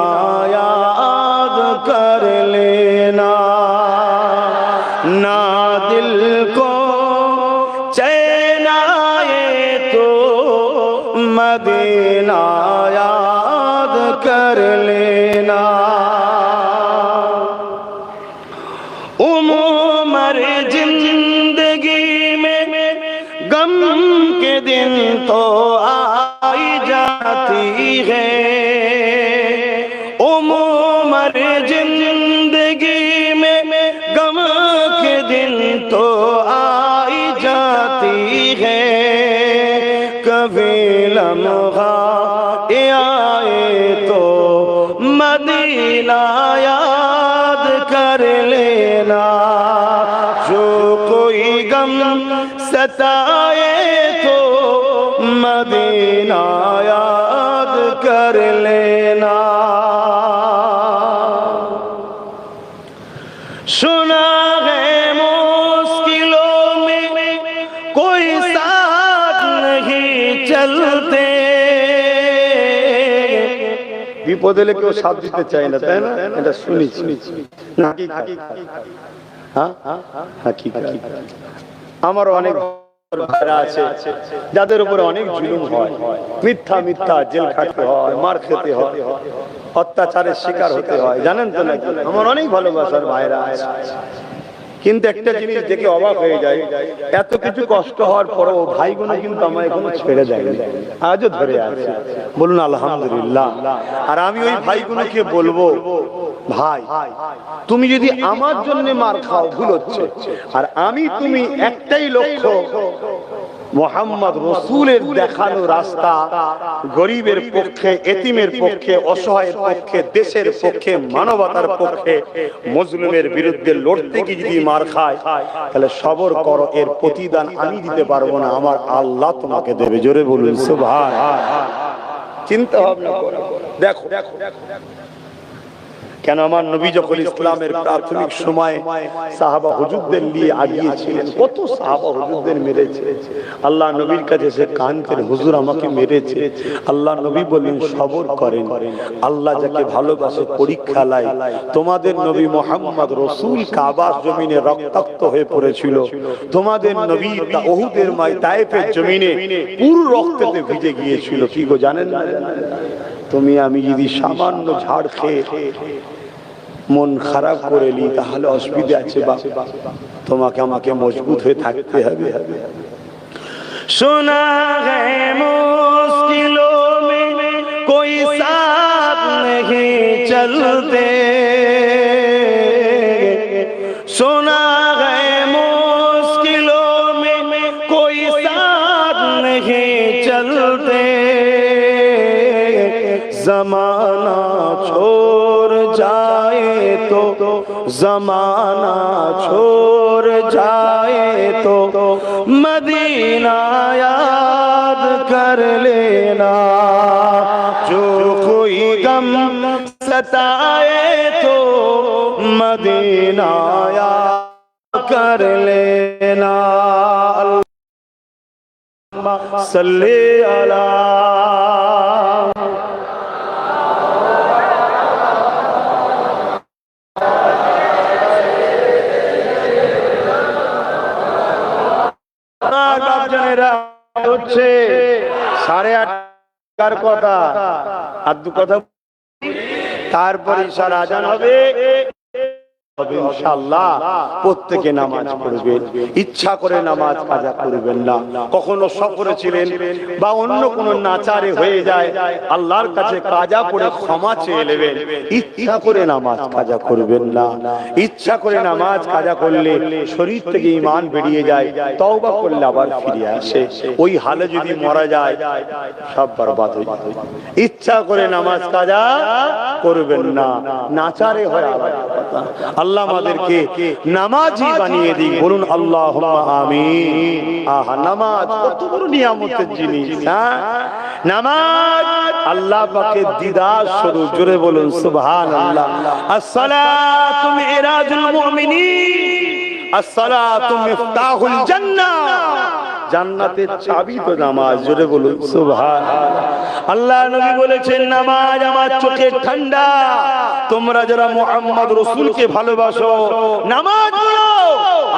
याद कर लेना, ना दिल को चैन आए तो मदीना याद कर लेना। उम्र जिंदगी में गम के दिन तो आई जाती है, उम्र जिंदगी में गम के दिन तो आई जाती है। कभी लम्हा आए तो मदीना याद कर लेना, जो सताए तो मदीना याद कर लेना। सुना है मुश्किलों में कोई साथ नहीं चलते। বিপদে এলে কেউ সাথ দিতে চায় না, তাই না? এটা শুনেছি না? আমারও অনেক ভাইরা আছে যাদের উপরে অনেক জুলুম হয়, মিথ্যা মিথ্যা জেল খাটতে হয়, মার খেতে হয়, অত্যাচারের শিকার হতে হয়, জানেন তো নাকি? আমার অনেক ভালোবাসার ভাইরা আছে, কিন্তু একটা জিনিস দেখে অবাক হয়ে যায়, এত কিছু কষ্ট হওয়ার পরও ভাইগুলো কিন্তু আমায় এখনো ছেড়ে দেয়নি, আজও ধরে আছে। বলুন আলহামদুলিল্লাহ। আর আমি ওই ভাইগুলোকে বলবো, ভাই তুমি যদি আমার জন্য মার খাও ভুল হচ্ছে, আর আমি তুমি একটাই লক্ষ্য, মুহাম্মদ রাসূলের দেখানো রাস্তা, গরিবের পক্ষে, এতিমের পক্ষে, অসহায়ের পক্ষে, দেশের পক্ষে, মানবতার পক্ষে, মজলুমের বিরুদ্ধে লড়তে গিয়ে যদি মার খায়, তাহলে সবর করো, এর প্রতিদান আমি দিতে পারবো না, আমার আল্লাহ তোমাকে দেবে। জোরে বলুন সুবহানাল্লাহ। চিন্তা ভাবনা করো, দেখো কেন আমার নবী যখন ইসলামের প্রাথমিক সময় সাহাবা হুজুরদের নিয়ে আগিয়েছিলেন, কত সাহাবা হুজুরদের মেরেছে। আল্লাহ নবীর কাছে সে কাঁদতেন, হুজুর আমাকে মেরেছে। আল্লাহ নবী বললেন সবর করেন, আল্লাহ যাকে ভালোবাসে পরীক্ষা লাই। তোমাদের নবী মুহাম্মদ রাসূল কাবার জমিনে রক্তাক্ত হয়ে পড়েছিল, তোমাদের নবী উহুদের তায়েফের জমিনে পুরো রক্তেতে ভিজে গিয়েছিল। কি গো জানেন না? তুমি আমি যদি সামান্য ঝাড় খেয়ে মন খারাপ করে নি, তাহলে অসুবিধা আছে বাপ, তোমাকে আমাকে মজবুত হয়ে থাকতে হবে। सुना है मुश्किलों में कोई साथ नहीं चलते, सुना है मुश्किलों में कोई साथ नहीं चलते, जमाना छोड़ जाए तो, जमाना छोड़ जाए तो मदीना याद कर लेना, जो कोई गम सताए तो मदीना याद कर लेना। अल्लाहुम्मा सल्ली अला হচ্ছে 8:30 কথা, আর 2 কথা, তারপরে ইশার আজান হবে। ইনশাআল্লাহ প্রত্যেকে নামাজ পড়বেন, ইচ্ছা করে নামাজ কাজা করবেন না। কখনো সফরে ছিলেন বা অন্য কোনো নাচারে হয়ে যায়, আল্লাহর কাছে কাজা পড়ে ক্ষমা চেয়ে নেবেন, ইচ্ছা করে নামাজ কাজা করবেন না। ইচ্ছা করে নামাজ কাজা করলে শরীর থেকে ঈমান বেরিয়ে যায়, তওবা করলে আবার ফিরে আসে। ওই হালে যদি মারা যায় সব বরবাদ হয়ে যায়। ইচ্ছা করে নামাজ কাজা করবেন না, নাচারে হয় আলাদা কথা। আল্লাহ আমাদেরকে নামাজি বানিয়ে দিক, বলুন আল্লাহুম্মা আমিন। আহা, নামাজ কত বড় নিয়ামতের জিনিস। নামাজ আল্লাহ পাকের দিদার স্বরূপ। জোরে বলুন সুবহানাল্লাহ। আসসালাতু মিরাজুল মুমিনিন, আসসালাতু মিফতাহুল জান্নাহ। জান্নাতের চাবি তো নামাজ। জোরে বলুন সুবহানাল্লাহ। আল্লাহ নবী বলেছেন, নামাজ আমার চোখের ঠান্ডা। তোমরা যারা মুহাম্মদ রাসূলকে ভালোবাসো, নামাজ পড়ো,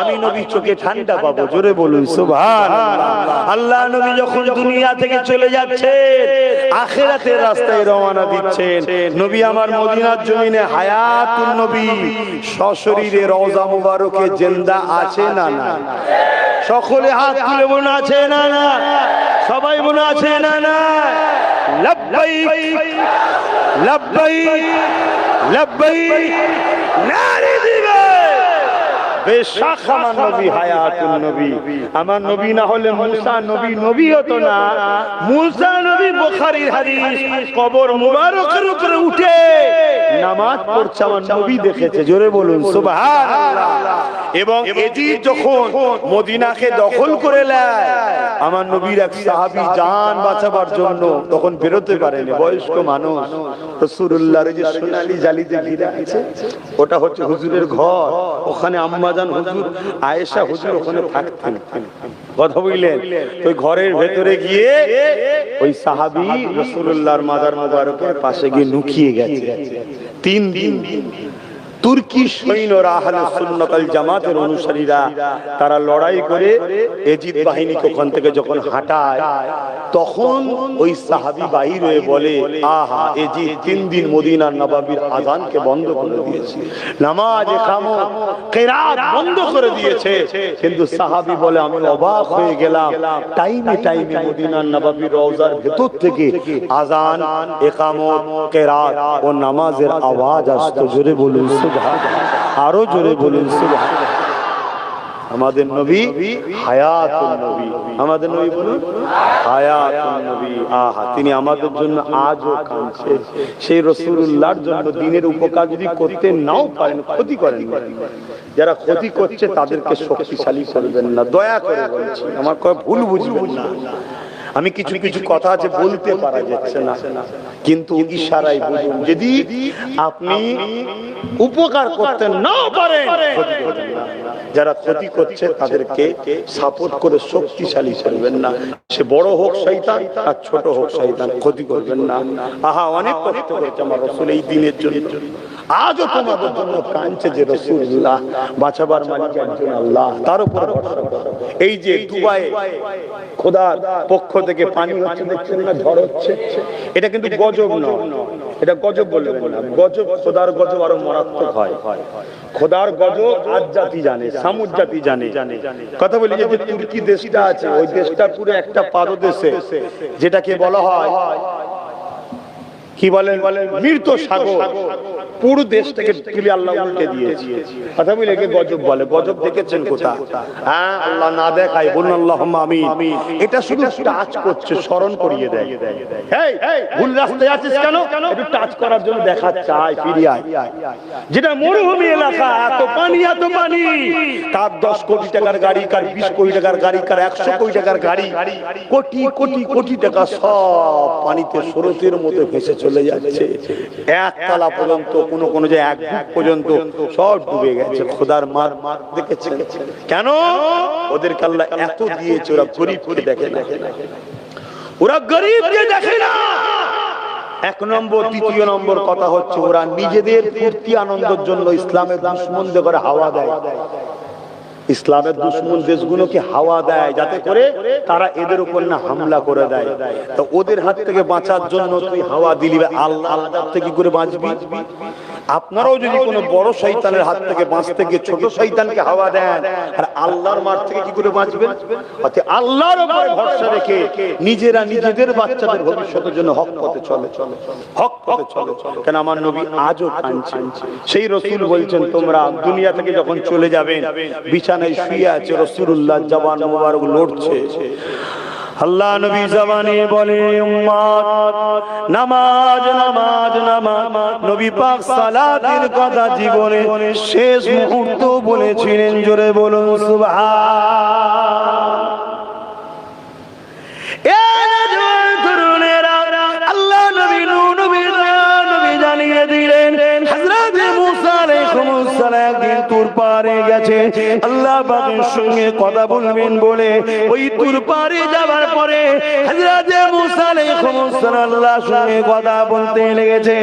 আমি নবী চোখে ঠান্ডা পাবো। জোরে বলুন সুবহানাল্লাহ। আল্লাহ নবী যখন দুনিয়া থেকে চলে যাচ্ছেন, আখিরাতের রাস্তায় রওনা দিচ্ছেন, নবী আমার মদিনার জমিনে হায়াতুন নবী সশরীরে রওজা মুবারকে জিন্দা আছে না না? সকলে হাত তুলে বলুন আছে না না? সবাই বলুন আছে না না? লব্বাইক লব্বাইক লব্বাইক নারে দিবে। বেশক আমার নবী হায়াতুন নবী। আমার নবী না হলে মুসা নবী নবী হতো না। মুসা নবী বুখারীর হাদিস, কবর মুবারকের উপরে উঠে নামাজ পড়ছে আমার নবী দেখেছে, জোরে বলুন সুবহানাল্লাহ। এবং এজিদ যখন মদিনাকে দখল করে নেয়, আমার নবীর এক সাহাবী জান বাঁচাবার জন্য তখন বেরোতে পারেনি, বয়স্ক মানুষ। রাসূলুল্লাহর যে সোনালী জালিতে ঘিরে আছে, ওটা হচ্ছে হুজুরের ঘর। ওখানে আম্মাজান হুজুর, আয়েশা হুজুর ওখানে থাকতেন। কথা বুঝলেন? ওই ঘরের ভেতরে গিয়ে ওই সাহাবী রাসূলুল্লাহর মাজার মোবারকের পাশে গিয়ে লুকিয়ে গেছে 3 দিন। তুর্কি সৈন্যরা আহলে সুন্নাত ওয়াল জামাতের অনুসারীরা তারা লড়াই করে এজিদ বাহিনীকে ওখান থেকে যখন হাঁটায়, তখন ওই সাহাবী বাইর হয়ে বলে, আহা, এজিদ 3 দিন মদিনার নববীর আযানকে বন্ধ করে দিয়েছে, নামাজ ইকামত কিরাত বন্ধ করে দিয়েছে। কিন্তু সাহাবী বলে, আমি অবাক হয়ে গেলাম, টাইমে টাইমে মদিনার নববীর রওজার ভেতর থেকে আযান, ইকামত, কিরাত ও নামাজের আওয়াজ আসতো। জোরে বলুন আরো জোরে বলুন সুবহানাল্লাহ। আমাদের নবী হায়াতুন নবী, আমাদের নবী বলুন হায়াতুন নবী। আহা, তিনি আমাদের জন্য আজও কাঁদছে। সেই রাসূলুল্লাহর জন্য দিনের উপকার যদি করতে নাও পারেন, ক্ষতি করেন। যারা ক্ষতি করছে তাদেরকে শক্তিশালী করবেন না, দয়া করে বলছি, আমার কথা ভুল বুঝবেন না। আমি কিছু কিছু কথা আছে বলতে পারা যাচ্ছে না, কিন্তু ইশারায় বুঝুন। যদি আপনি উপকার করতে না পারেন, যারা ক্ষতি করছে তাদেরকে সাপোর্ট করে শক্তিশালী করবেন না। সে বড় হোক শয়তান আর ছোট হোক শয়তান, ক্ষতি করবেন না। আহা, অনেক কষ্ট করেছে আমার রাসূল এই দিনের জন্য। আজও তোমাদের জন্য কাঁদছে যে রাসূলুল্লাহ, বাঁচাবার মালিক একজন আল্লাহ, তার উপর ভরসা করো। এই যে দুবাইয়ে খোদার পক্ষ থেকে পানি হচ্ছে, দেখছেন না, ঝড় হচ্ছে, এটা কিন্তু গজব নয়, এটা গজব বলবেন না। গজব, খোদার গজব আরো মারাত্মক হয়। খোদার গজব আজ জাতি জানে, সামুদ জাতি জানে। কথা বলি যে তুর্কি দেশটা আছে, ওই দেশটা পুরো একটা পাদদেশে, যেটাকে বলা হয় কি বলেন, মৃত সাগর। পুরো দেশটাকে তুলে আল্লাহ উল্টে দিয়েছে। কথা বলি একে গজব বলে। গজব দেখেছেন কোথা? হ্যাঁ, আল্লাহ না দেখায়, বলুন আল্লাহুম্মা আমিন। এটা শুধু টাচ করছে, স্মরণ করিয়ে দেয়, এই ভুল রাস্তায় আছিস কেন, একটু টাচ করার জন্য দেখাচ্ছে, আয় ফিরে আয়। যেটা মরুভূমি এলাকা, এত পানি এত পানি, কার 10 কোটি টাকার গাড়ি, কার 20 কোটি টাকার গাড়ি, কার 100 কোটি টাকার গাড়ি, কোটি কোটি কোটি টাকা সব পানিতে স্রোতের মতো ভেসে চলে যাচ্ছে। একতলা পর্যন্ত, কোন কোন যে 1 ফুট পর্যন্ত সব ডুবে গেছে। খোদার মার দেখেছেন কেন? ওদেরকে আল্লাহ এত দিয়েছে, ওরা গরিবকে দেখে না, ওরা গরিবকে দেখে না। 1 নম্বর। দ্বিতীয় নম্বর কথা হচ্ছে, ওরা নিজেদের ফুর্তি আনন্দের জন্য ইসলামের দুশমনদের করে হাওয়া দেয়। ইসলামের দুশমন দেশগুলোকে হাওয়া দেয় যাতে করে তারা এদের উপর না হামলা করে দেয়। তো ওদের হাত থেকে বাঁচার জন্য তুই হাওয়া দিলি, আল্লাহর থেকে কি করে বাঁচবি? আপনারাও যদি কোনো বড় শয়তানের হাত থেকে বাঁচতে গিয়ে ছোট শয়তানকে হাওয়া দেন, আর আল্লাহর মার থেকে কি করে বাঁচবেন? অর্থাৎ আল্লাহর উপরে ভরসা রেখে নিজেরা নিজেদের বাচ্চাদের ভবিষ্যতের জন্য হক পথে চলে, হক পথে চলে। কেন আমার নবী আজও কাঁদছেন। সেই রাসূল বলছেন, তোমরা দুনিয়া থেকে যখন চলে যাবেন, বিছানায় শুয়ে আছে রাসূলুল্লাহ, জবান মোবারক লড়ছে। আল্লাহ নবী জবানে বলে, উম্মত নামাজ নামাজ নামাজ। নবী পাক সালাতের কথা জীবনে শেষ মুহূর্ত বলেছিলেন। জোরে বলুন সুবহান। আল্লাহ নবী নবী জানিয়ে দিলেন, হযরত মুসা আলাইহিস সালাম একদিন তুর পারে গেছে, আল্লাহ পাকের সঙ্গে কথা বলবেন বলে। ওই তুর পারে যাওয়ার পরে হযরত মুসা আলাইহিস সালাম আল্লাহর সঙ্গে কথা বলতে লেগেছে।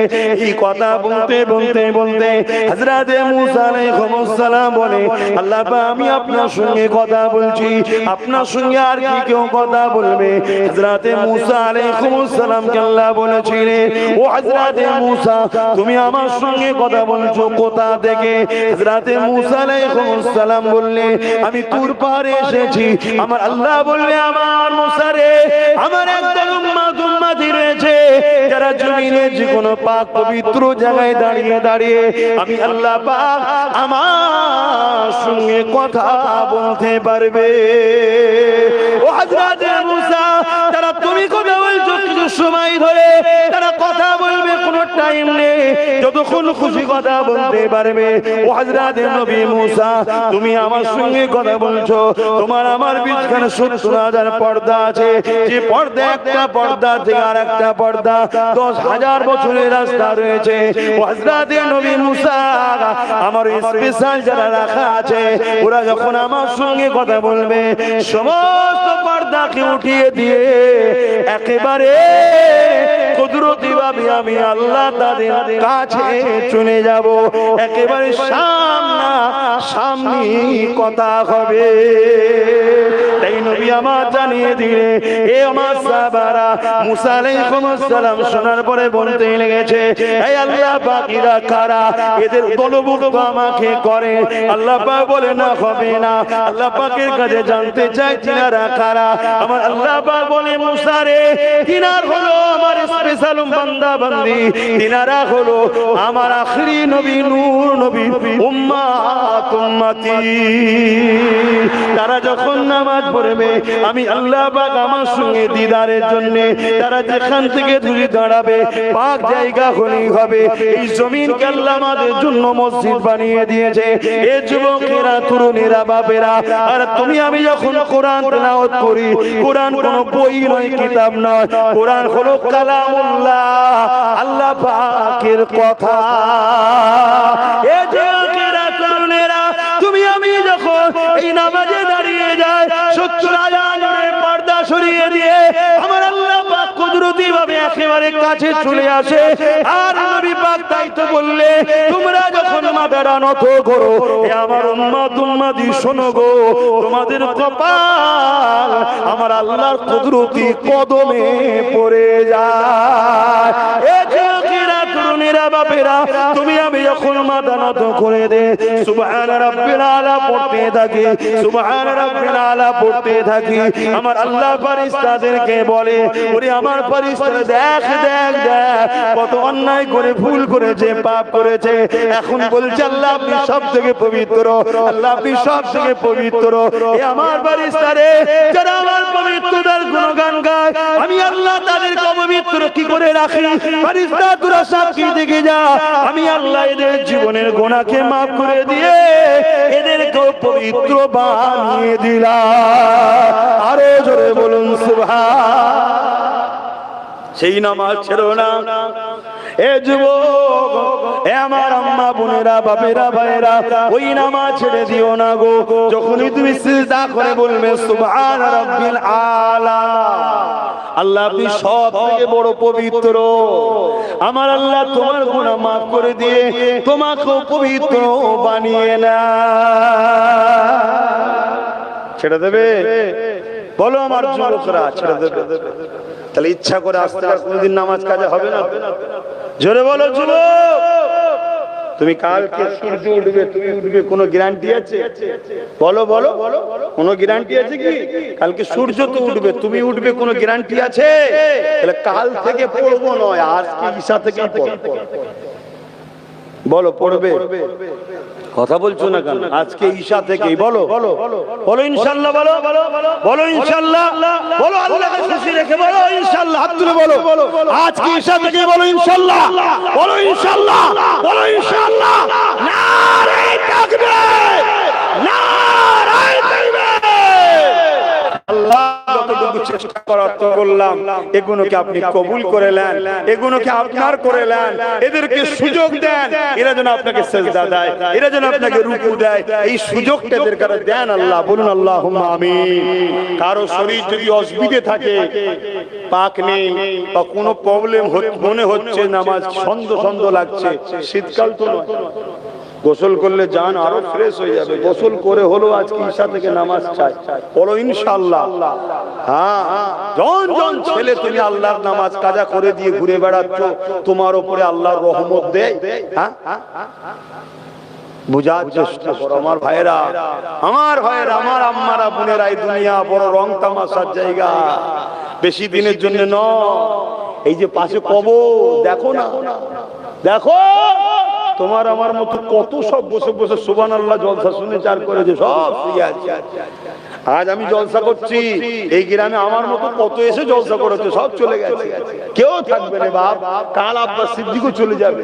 এই কথা বলতে বলতে বলতে হযরত মুসা আলাইহিস সালাম বলে, আল্লাহ পাক, আমি আপনার সঙ্গে কথা বলছি, আপনার সঙ্গে আর কি কেউ কথা বলবে? হযরত মুসা আলাইহিস সালামকে আল্লাহ বলেছিলেন, ও হযরত মুসা, তুমি আমার সঙ্গে কথা বলছো কোথা থেকে? হযরত মুসা আলাইহিস সালাম বললে, আমি তুর পাহাড়ে এসেছি। আমার আল্লাহ বললে, আমার মুসা রে, আমার একদল উম্মতি রয়েছে যারা জমিনে যে কোনো পাক পবিত্র জায়গায় দাঁড়িয়ে দাঁড়িয়ে আমি আল্লাহ পাক আমার সঙ্গে কথা বলতে পারবে। ও হযরত মুসা, তারা তুমি কথা বলছো কিছু সময় ধরে, তারা কথা বলবে, কোনো টাইম নেই, যতক্ষণ খুশি কথা বলতে পারবে। ও হযরত নবী মুসা, তুমি আমার সঙ্গে কথা বলছো, তোমার আমার বিছখানে 70,000 পর্দা আছে, যে পর্দা একটা পর্দা থেকে আর একটা পর্দা 10,000 বছরের রাস্তা রয়েছে। ও হযরত নবী মুসা, আমার স্পেশাল যারা রাখা আছে, ওরা যখন আমার সঙ্গে কথা বলবে, সমস্ত পর্দাকে উঠিয়ে দিয়ে একেবারে কুদরতি ভাবে আমি আল্লাহ তাদের কাছে চলে যাব, একেবারে সামনা সামনি কথা হবে। তাই নবী আমার জানিয়ে দিলে, এ আমার সাহাবারা, মুসা আলাইহিস সালাম শোনার পরে বলতে লেগেছে, এই আল্লাহ পাকেরা কারা, এদের দলভুক্ত আমাকে করে। আল্লাহ পাক বলে না, হবে না। আল্লাহ পাকের কাছে জানতে চাই তিনারা কারা। আমার আল্লাহ পাক বলে, মুসা রে, তিনার হলো আমার স্পেশাল বান্দা বান্দি, তিনারা হলো আমার আখরি নবী, নূর নবী, উম্মাত উম্মতি। তারা যখন নামাজ পড়বে, আমি আল্লাহ পাক আমার সঙ্গে দিদারের জন্য তারা যেখান থেকে দূরে দাঁড়াবে, পাক জায়গা হলেই হবে। এই জমিনকে আল্লাহ আমাদের জন্য মসজিদ বানিয়ে দিয়েছে। এ যুবকেরা, তরুণেরা, বাপেরা, আর তুমি আমি যখন কোরআন তেলাওয়াত করি, কোরআন কোনো বই নয়, কিতাব নয়, কোরআন হলো কালামুল্লাহ, আল্লাহ পাকের কথা। এ যুবকেরা, তরুণেরা, তুমি আমি যখন এই নামাজে দাঁড়িয়ে যাই, 70,000 পর্দা সরিয়ে দিয়ে আমার আল্লাহ পাক কুদরতি ভাবে একেবারে কাছে চলে আসে। আর নবী পাক তাই তো বললে, তোমরা যখন মাথাটা নত করো, এ আমার উম্মত উম্মতি, শোনো গো, তোমাদের কপাল আমার আল্লাহর কুদরতি কদমে পড়ে যায়। এ যুবকেরা, তরুণেরা, বাপেরা, তুমি আমি যখন মাথা নত করে দে, সুবহান রাব্বিল আলা পড়তে থাকি, সুবহান রাব্বিল আলা পড়তে থাকি, আমার আল্লাহ ফেরেশতাদেরকে বলে, ওরে আমার ফেরেশতারা, দেখ দেখ দেখ কত অন্যায় করে, ভুল করেছে, পাপ করেছে। এখন বলছে, আল্লাহ আপনি সব থেকে পবিত্র, আল্লাহ আপনি সব থেকে পবিত্র। এ আমার ফেরেশতারে, যারা আমার পবিত্রতার গুণগান গায়, আমি আল্লাহ তাদেরকে অপবিত্র কি করে রাখি? ফেরেশতা তোরা সাক্ষী দেখে যা, আমি আল্লাহ এদের জীবনের গুনাহকে মাফ করে দিয়ে এদেরকে পবিত্র বানিয়ে দিলাম। আরো জোরে বলুন সুবহান। সেই নামাজ ছেড়ো না। এ যুবক, এ আমার আম্মা বোনেরা, বাপেরা, ভাইয়েরা, ওই নামাজ ছেড়ে দিও না গো। যখনই তুমি সিজদা করে বলবে সুবহান রাব্বিল আলা, আল্লাহ আপনি সব থেকে বড় পবিত্র, আমার আল্লাহ তোমার গুনাহ মাফ করে দিয়ে তোমাকে পবিত্র বানিয়ে না। ছেড়ে দেবে? বলো আমার যুবকরা, ছেড়ে দেবে? তাহলে ইচ্ছা করে আসতে আর কোনদিন নামাজ কাজে হবে না। জোরে বলো যুবক, তুমি কালকে সূর্য উঠবে, তুমি উঠবে, কোনো গ্যারান্টি আছে? বলো বলো, কোনো গ্যারান্টি আছে কি? কালকে সূর্য তো উঠবে, তুমি উঠবে, কোনো গ্যারান্টি আছে? তাহলে কাল থেকে পড়বো নয়, আজকে ঈশা থেকে পড়বো। বলো, পড়বে? কথা বলছো না কেন? আজকে ঈশা থেকেই বলো, বলো ইনশাআল্লাহ, বলো বলো ইনশাআল্লাহ, বলো আল্লাহকে খুশি রেখে বলো ইনশাআল্লাহ, হাত তুলে বলো, আজকে ঈশা থেকে বলো ইনশাআল্লাহ, বলো ইনশাআল্লাহ, বলো ইনশাআল্লাহ। নারে তাকবীর, নারে তাকবীর। আল্লাহ যতটুকু চেষ্টা করার তো করলাম, এগুলোকে আপনি কবুল করে নেন, এগুলোকে আপনার করে নেন, এদেরকে সুযোগ দেন, এরা যেন আপনাকে সিজদা দেয়, এরা যেন আপনাকে রুকু দেয়, এই সুযোগটা এদের কাছে দেন আল্লাহ। বলুন আল্লাহুম্মা আমিন। কারো শরীর যদি অসুবিধে থাকে, পাক নেই বা কোনো প্রবলেম মনে হচ্ছে, নামাজ ছন্দ ছন্দ লাগছে, শীতকাল তো নয়, গোসল করলে জান আরো ফ্রেশ হয়ে যাবে, গোসল করে হলো আজকে ঈশা থেকে নামাজ চাই, বলো ইনশাআল্লাহ। হ্যাঁ, জন জন ছেলে তুমি আল্লাহর নামাজ কাজা করে দিয়ে ঘুরে বেড়াচ্ছ, তোমার উপরে আল্লাহর রহমত দেয়। হ্যাঁ, বুঝার চেষ্টা করো আমার ভাইয়েরা, আমার ভাইয়েরা, আমার আম্মারা, বোনেরা, এই দুনিয়া বড় রং তামাশার জায়গা, বেশি দিনের জন্য নয়। এই যে পাশে কবর, দেখো না, দেখো তোমার আমার মতো কত সব বসে বসে সুবহানাল্লাহ জলসা শুনে চার করেছে, সব শুয়ে আছে। আজ আমি জলসা করছি, এই গ্রামে আমার মতো কত এসে জলসা করেছে, সব চলে গেছে। কেউ থাকবে না বাপ, কাল আব্বাস সিদ্দিকও চলে যাবে।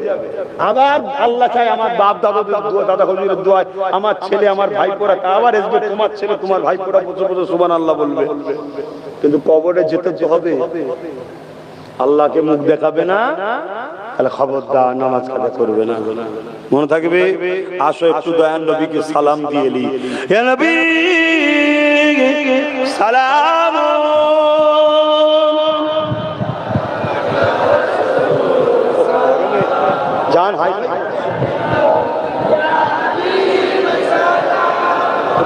আবার আল্লাহ চাই আমার বাপ দাদাদের দোয়া, দাদা হুজুরের দোয়া, আমার ছেলে আমার ভাইপোরা আবার আসবে, তোমার ছেলে তোমার ভাইপোরা বছর বছর সুবহানাল্লাহ বলবে। কিন্তু কবরে যেতে তো হবে, আল্লাহকে মুখ দেখাবে না, তাহলে খবরদার নামাজ কাজা করবে না। মনে থাকবে। আসো একটু দয়ান নবীকে সালাম দিয়ে নি। হে নবী সালাম, জান হাই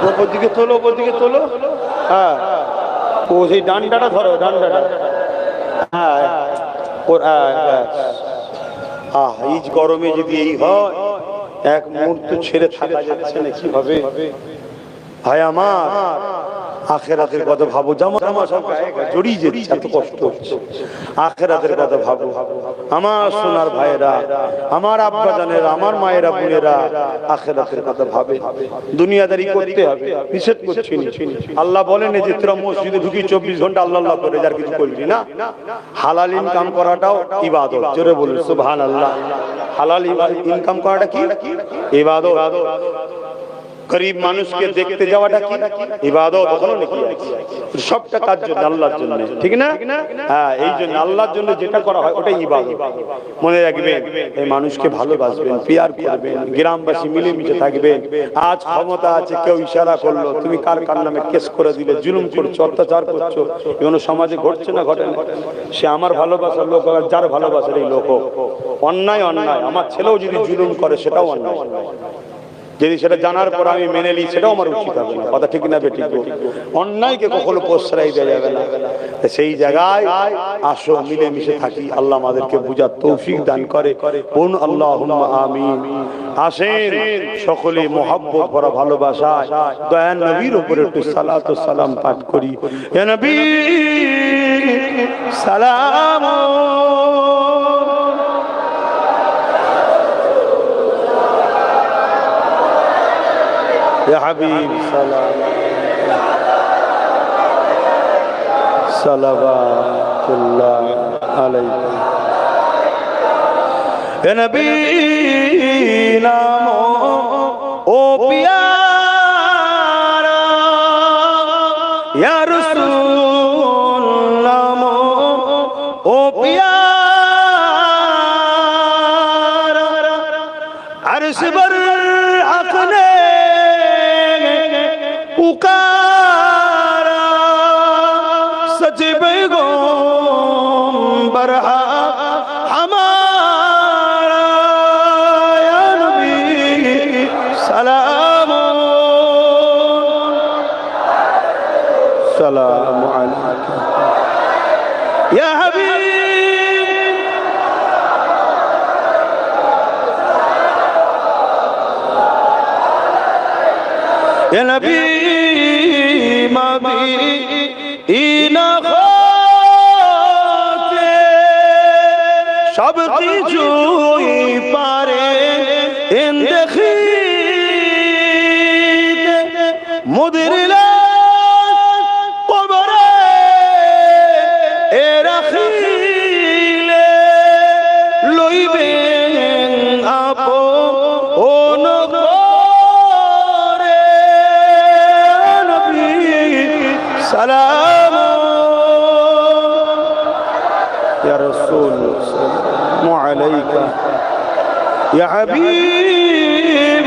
ওপর দিকে তোলো, ওপর দিকে তোলো। হ্যাঁ, ও সেই ডান্ডাটা ধরো, ডান্ডাটা। হ্যাঁ, এই গরমে যদি এই হয়, এক মুহূর্ত ছেড়ে থাকা যাচ্ছে না, কি হবে ভাই আমার? আখেরাতের কথা ভাবো, জামা জামা সব জড়িয়ে যাচ্ছে, এত কষ্ট হচ্ছে। আখেরাতের কথা ভাবো আমার সোনার ভাইয়েরা, আমার আব্বা জানেরা, আমার মায়েরা বোনেরা, আখেরাতের কথা ভাবে। দুনিয়াদারি করতে হবে, নিষেধ করছি না। আল্লাহ বলেন যে তোরা মসজিদে ঢুকি 24 ঘন্টা আল্লাহ আল্লাহ করে, যার কিছু করবি না। হালাল ইনকাম করাটাও ইবাদত, জোরে বলুন সুবহানাল্লাহ। হালাল ইনকাম করাটা কি? ইবাদত। গরিব মানুষকে দেখতে যাওয়াটা কি? ইবাদত। ওখানে নাকি সবটা কাজ জন্য, আল্লাহর জন্য, ঠিক না? হ্যাঁ, এই জন্য আল্লাহর জন্য যেটা করা হয় ওটাই ইবাদত। মনে রাখবেন, এই মানুষকে ভালোবাসবেন, পিয়ার করবেন, গ্রামবাসী মিলেমিশে থাকবেন। আজ ক্ষমতা আছে, কেউ ইশারা করলো, তুমি কার কার নামে কেস করে দিলে, জুলুম করছো, অত্যাচার করছো, এগুলো সমাজে ঘটছে না ঘটে না? সে আমার ভালোবাসার লোক, যার ভালোবাসার এই লোক হোক, অন্যায় অন্যায়। আমার ছেলেও যদি জুলুম করে সেটাও অন্যায়, যদি সেটা জানার পর আমি মেনে নিই সেটাও আমার উচিত হবে না। কথা ঠিক না বেঠিক? অন্যায়কে কখনো প্রশ্রয় দেওয়া যাবে না। সেই জায়গায় আসো, মিলেমিশে থাকি। আল্লাহ আমাদেরকে বুঝার তৌফিক দান করে। কোন আল্লাহুম্মা আমিন। আসেন সকলে মুহাব্বত ভরা ভালোবাসায় দয়ান নবীর উপরে একটু সালাত ও সালাম পাঠ করি। হে নবী সালাম, يا حبيب سلام صلوات الله عليك يا نبي نامو او پیارا یا رسول نامو او پیارا عرش بر اقنے पुकारा सच पैगंबर हमारा या नबी सलाम सलाम अलैका या हबीब या नबी ইনা হতে সব কিছুই পারে দেখিতে মুদিরিলা কবরে এ রাখিলে লইবেন আপন করে নবী সালাম يا رسول سلام عليك يا حبيب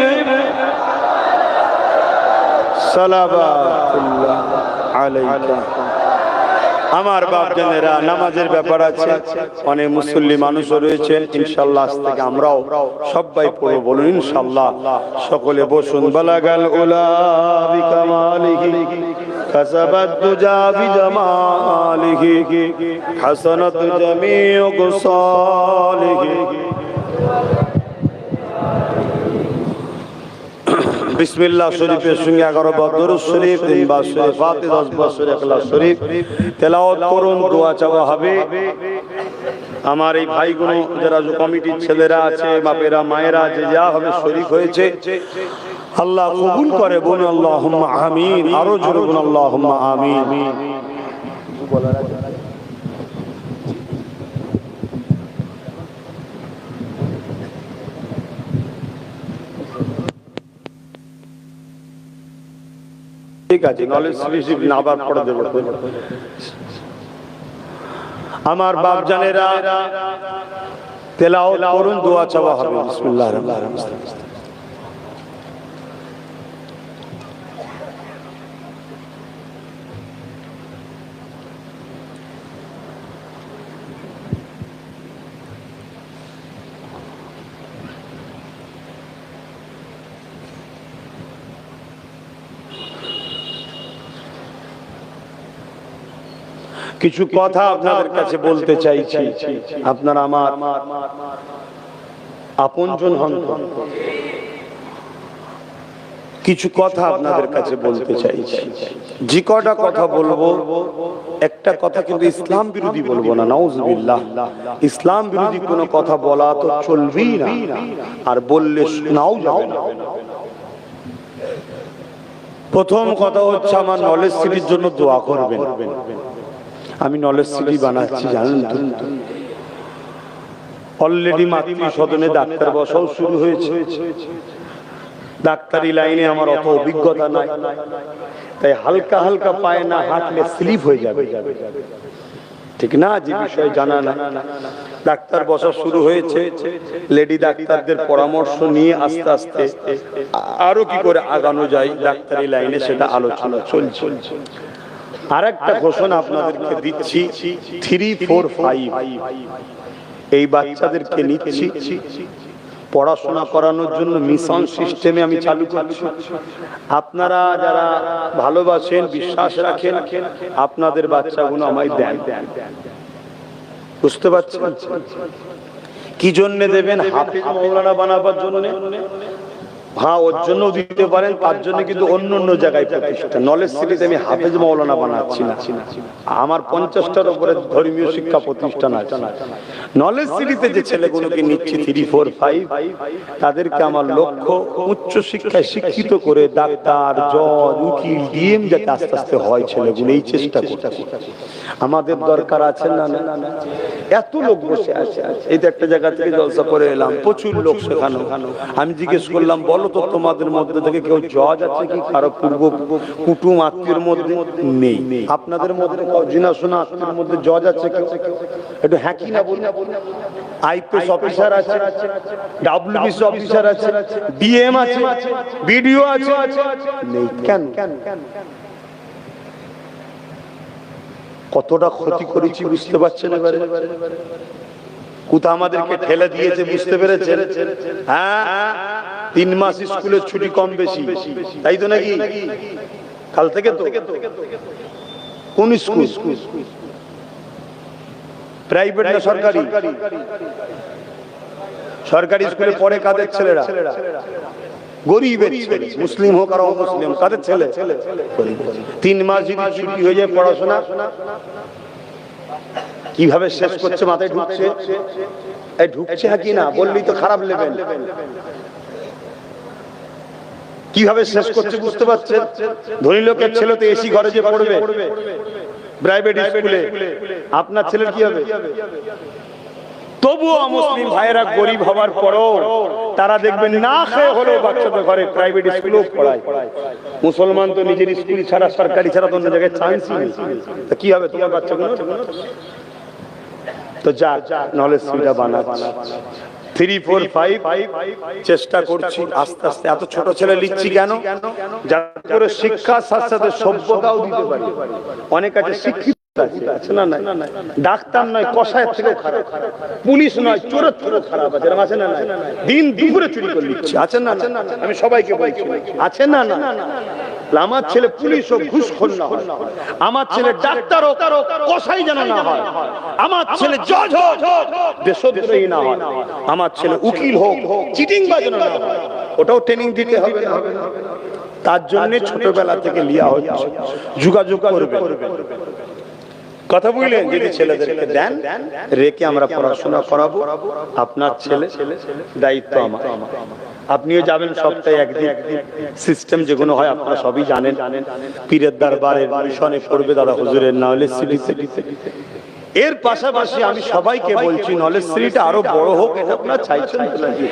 صلوات الله عليك আমার বাপ জানেরা, নামাজের ব্যাপার আছে, অনেক মুসল্লি মানুষও রয়েছেন। ইনশাআল্লাহ আজ থেকে আমরাও সবাই পড়ব, বলুন ইনশাআল্লাহ। সকলে বসুন। বালাগাল উলা বিকামালিহি কাসাবাত দুজা বিজামালিহি হাসানাত জামিউ গুসালিহি। বিসমিল্লাহ শরীফের সঙ্গে 11 বার দরুদ শরীফ, 3 বার সূরা ফাতিহা, 10 বার সূরা ইখলাস শরীফ তেলাওয়াত করুন, দোয়া চাওয়া হবে। আমার এই ভাইগুলো যারা কমিটির ছেলেরা আছে, বাপেরা মায়েরা যে যা হবে শরীক হয়েছে, আল্লাহ কবুল করে। বলুন আল্লাহুম্মা আমিন। আরো জোরে বলুন আল্লাহুম্মা আমিন। ঠিক আছে, নলেজ রিসিভ না আবার পড়ে দেবো। আমার বাপ জানেরা তেলাওয়াত করুন, দোয়া চাওয়া হবে। বিসমিল্লাহির রহমানির রহিম। কিছু কথা আপনাদের কাছে বলতে চাইছি, আপনারা আমার আপনজন হন। কিছু কথা আপনাদের কাছে বলতে চাইছি। যে কটা কথা বলবো, একটা কথা কিন্তু ইসলাম বিরোধী বলবো না, নাউজুবিল্লাহ। ইসলাম বিরোধী কোনো কথা বলা তো চলবেই না, আর বললে শোনাও যাবে না। প্রথম কথা হচ্ছে, আমার নলেজ সিটির জন্য দোয়া করবেন। আমি নলেজ সিটি বানাচ্ছি, জানেন তো। অলরেডি মাতৃ সদনে ডাক্তার বসাও শুরু হয়েছে। ডাক্তারি লাইনে আমার অত অভিজ্ঞতা নাই, তাই হালকা হালকা পায়ে না হাঁটলে স্লিপ হয়ে যাবে, ঠিক না? যে বিষয়ে জানা না, ডাক্তার বসা শুরু হয়েছে। লেডি ডাক্তারদের পরামর্শ নিয়ে আস্তে আস্তে আরো কি করে আগানো যায় ডাক্তারি লাইনে, সেটা আলোচনা চলছে। আর একটা ঘোষণা আপনাদেরকে দিচ্ছি, 3, 4, 5 এই বাচ্চাদেরকে নিচ্ছি পড়াশোনা করানোর জন্য। মিশন সিস্টেমে আমি চালু করছি। আপনারা যারা ভালোবাসেন, বিশ্বাস রাখেন, আপনাদের বাচ্চাগুলো আমায় দেন। বুঝতে পারছেন? কি জন্য দেবেন? হাফেজ মাওলানা বানাবার জন্য। হ্যাঁ, ওর জন্য দিতে পারেন, তার জন্য কিন্তু অন্য অন্য জায়গায় প্রতিষ্ঠান। নলেজ সিটিতে আমি হাফেজ মাওলানা বানাচ্ছি না। আমার 50টার উপরে ধর্মীয় শিক্ষা প্রতিষ্ঠান আছে। নলেজ সিটিতে যে ছেলেগুলোকে নিচ্ছি 3, 4, 5, তাদেরকে আমার লক্ষ্য উচ্চ শিক্ষায় শিক্ষিত করে ডাক্তার, জজ, উকিল, ডিএম যাতে আস্তে আস্তে হয় ছেলেগুলো, এই চেষ্টা করছি। আমাদের দরকার আছে না? এত লোক বসে আছে, এই তো একটা জায়গা থেকে জলসা করে এলাম, প্রচুর লোক সেখানে। আমি জিজ্ঞেস করলাম, বলো তো তোমাদের মধ্যে থেকে কেউ জজ আছে কি? কারো পূর্ব কুটুম আত্মীয়ের মধ্যে নেই। আপনাদের মধ্যে জিনাশোনা আত্মীয়ের মধ্যে জজ আছে কেউ? একটু হ্যাঁ কি না বলুন। আইপিএস অফিসার আছে, ডাব্লিউবিসি অফিসার আছে, ডিএম আছে, বিডিও আছে, নেই কেন? কতটা ক্ষতি করেছি বুঝতে পারছেন? এবারে কোথা আমাদেরকে ঠেলে দিয়েছে বুঝতে পেরেছেন? হ্যাঁ, 3 মাস স্কুলের ছুটি কম বেশি, তাই তো নাকি? কাল থেকে তো। কোন স্কুল? প্রাইভেট না সরকারি? সরকারি স্কুলে পড়ে কাদের ছেলেরা? গরিবের ছেলে, মুসলিম হোক আর অমুসলিম। কাদের ছেলে? 3 মাস যদি ছুটি হয়ে যায় পড়াশোনা, কিভাবে শেষ করছে মাথায় ঢুকছে? এই ঢুকছে কি না বললেই তো খারাপ লেভেল। কিভাবে শেষ করছে বুঝতে পারছেন? ধনী লোকের ছেলে তো এসি ঘরে যে পড়বে প্রাইভেট স্কুলে, আপনার ছেলের কি হবে? তবুও মুসলিম ভাইয়েরা গরিব হওয়ার পরও তারা দেখবেন না খেয়ে হলেও বাচ্চাদের ঘরে প্রাইভেট স্কুলেও পড়ায়। মুসলমান তো নিজের স্কুল ছাড়া, সরকারি ছাড়া অন্য জায়গায় চান্সই নেই। তো কি হবে তোমার বাচ্চাগুলো? তো যা নলেজ সুবিধা বানাচ্ছে 3, 4, 5 চেষ্টা করছি আস্তে আস্তে। এত ছোট ছেলে লিখছি কেন? যাতে করে শিক্ষার সাথে সাথে সভ্যতাও দিতে পারি। অনেক আছে শিক্ষিত আছে না, ডাক্তার নয় কসাইয়ের থেকেও খারাপ, পুলিশ নয় চোরের থেকেও খারাপ আছে, আছে না? দিন দুপুরে চুরি করে লিখছে, আছে না? আমি সবাইকে বলছি, আছে না? আমার ছেলে পুলিশ হোক, ঘুষখোর না হয়। আমার ছেলে ডাক্তার হোক, কসাই যেন না হয়। আমার ছেলে জজ হোক, দেশদ্রোহী না হয়। আমার ছেলে উকিল হোক, চিটিংবাজ যেন না হয়। ওটাও ট্রেনিং দিতে হবে। তার জন্য ছোটবেলা থেকে লিয়া হচ্ছে, যোগাযোগ করবে। কথা বুঝলেন? যদি ছেলেদেরকে দেন, রেখে আমরা পড়াশোনা করাবো। আপনার ছেলে দায়িত্ব আমার। আপনিও যাবেন সপ্তাহে একদিন। সিস্টেম যেগুলো হয় আপনারা সবই জানেন। পীরের দরবারে মিশনে পড়বে দাদা হুজুরের নলেজ সিটিতে। এর পাশাপাশি আমি সবাইকে বলছি নলেজ সিটিটা আরো বড় হোক, এটা আপনারা চাইছেন তো নাকি?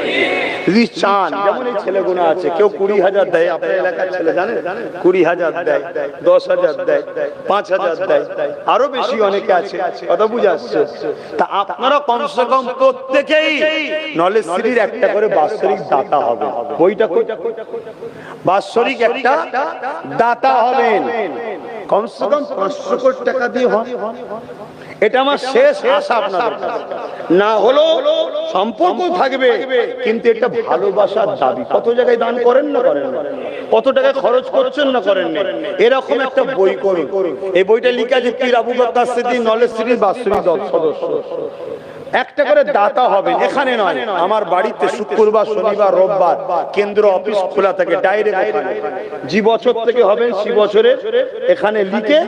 যদি চান, যেমন এই ছেলেগুলো আছে, কেউ 20,000 দেয়, আপনার এলাকার ছেলে জানেন 20,000 দেয়, 10,000 দেয়, 5,000 দেয়, আরো বেশি অনেকে আছে, কথা বুঝে আসছে? তা আপনারা কমসে কম প্রত্যেকেই নলেজ সিটির একটা করে বাৎসরিক দাতা হবে। বইটা বাৎসরিক একটা দাতা হবেন, কমসে কম 500 কোটি টাকা দিয়ে হয়। এটা আমার শেষ আশা আপনাদের কাছে। না হলো সম্পর্ক থাকবে, কিন্তু এটা ভালোবাসার দাবি। কত জায়গায় দান করেন না করেন না, কত টাকা খরচ করছেন না করেন না, এরকম একটা বই করুন। এই বইটা লিখা আছে পীর আবু বকর সিদ্দিক নলেজ সিটির বাৎসরিক সদস্য। একটা করে দাতা হবে, এখানে নয়, আমার বাড়িতে শুক্রবার শনিবার রোববার কেন্দ্র অফিস খোলা থাকে, ডাইরেক্ট যে বছর থেকে হবেন সে বছরে এখানে লিখে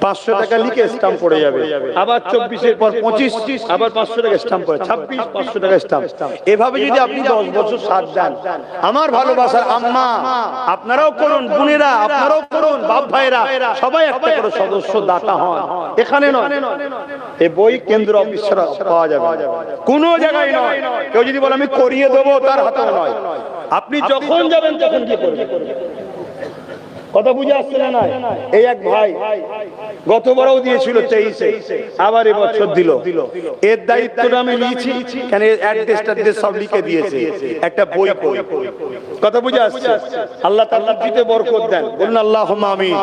500 টাকা লিখে স্ট্যাম্প পড়ে যাবে। আবার 24-এর পর 25 আবার 500 টাকা স্ট্যাম্প পড়ে, 26 500 টাকা স্ট্যাম্প। এভাবে যদি আপনি 10 বছর সাথ দেন, আমার ভালোবাসার আম্মা আপনারাও করুন, বোনেরা আপনারাও করুন, বাপ ভাইরা সবাই একটা করে সদস্য দাতা হন। এখানে নয়, এই বই কেন্দ্র অফিস ছাড়া পাওয়া যাবে কোনো জায়গায় নয়। কেউ যদি বলে আমি করিয়ে দেবো, তার হাতেও নয়। আপনি যখন যাবেন তখন কি করবেন? কথা বুঝে আসছে না? নাই এই এক ভাই গতবারও দিয়েছিল 23-এ, আবার এবছর দিল। এর দায়িত্বটা আমি নিয়েছি, কেন অ্যাড্রেস সব লিখে দিয়েছে, একটা বই কই। কথা বুঝে আসছে? আল্লাহ তাআলা দিতে বরকত দেন, বলুন আল্লাহুম্মা আমিন।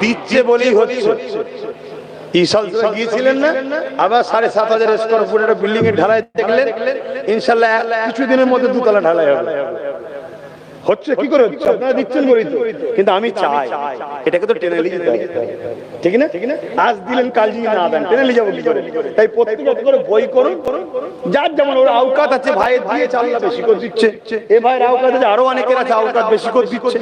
দিচ্ছে বলেই হচ্ছে। ঈশাল গিয়েছিলেন না, আবার 7,500 স্কয়ার ফুটের বিল্ডিং এর ঢালাই দেখলেন, ইনশাআল্লাহ কিছুদিনের মধ্যে 2 তলা ঢালাই হবে। হচ্ছে কি করে হচ্ছে? আপনারা দিচ্ছেন বলেই তো। কিন্তু আমি চাই এটাকে তো টেনে নিয়ে যেতে হবে, ঠিক না? আজ দিলেন কাল যদি না দেন টেনে নিয়ে যাবো কি করে? তাই প্রত্যেক করে বই করুন, যার যেমন ওর আওকাত আছে, ভাইয়ের দিয়ে চাল্লা বেশি করে দিচ্ছে, এ ভাইয়ের আওকাত আছে, আরো অনেকের আছে আওকাত বেশি করে দিচ্ছে।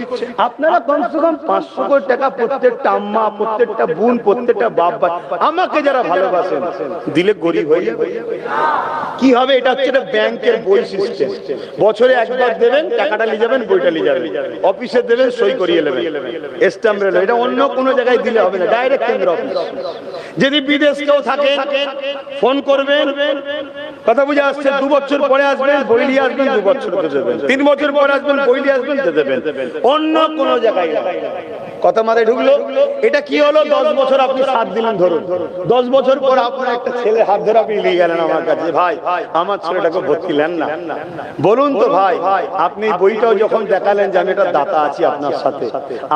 আপনারা কমসে কম 500 কোটি টাকা প্রত্যেকটা আম্মা, প্রত্যেকটা বোন, প্রত্যেকটা বাপ ভাই আমাকে যারা ভালোবাসেন দিলে গরিব হয়ে যাবে। কি হবে? এটা হচ্ছে ব্যাংকের বই সিস্টেম। বছরে একবার দেবেন, টাকাটা নিয়ে যাবেন, বইটা নিয়ে যাবেন, অফিসে দেবেন, সই করিয়ে নেবেন, স্ট্যাম্প রেল। এটা অন্য কোনো জায়গায় দিলে হবে না, ডাইরেক্ট কেন্দ্র অফিস। যদি বিদেশ কেউ থাকে ফোন করবেন, কথা বুঝে আসছে? 2 বছর পরে আসবেন, বই নিয়ে আসবেন, 2 বছর পরে দেবেন, 3 বছর পরে আসবেন, বই নিয়ে আসবেন, দেবেন। অন্য কোনো জায়গায় কথা মাথায় ঢুকলো? এটা কি হলো? 10 বছর আপনি সাথ দিলেন, ধরুন 10 বছর পর আপনার একটা ছেলে হাত ধরে আপনি নিয়ে গেলেন আমার কাছে, ভাই আমার ছেলেটাকে ভর্তি নেন না। বলুন তো ভাই, আপনি বইটাও যখন দেখালেন যে আমি এটা দাতা আছি আপনার সাথে,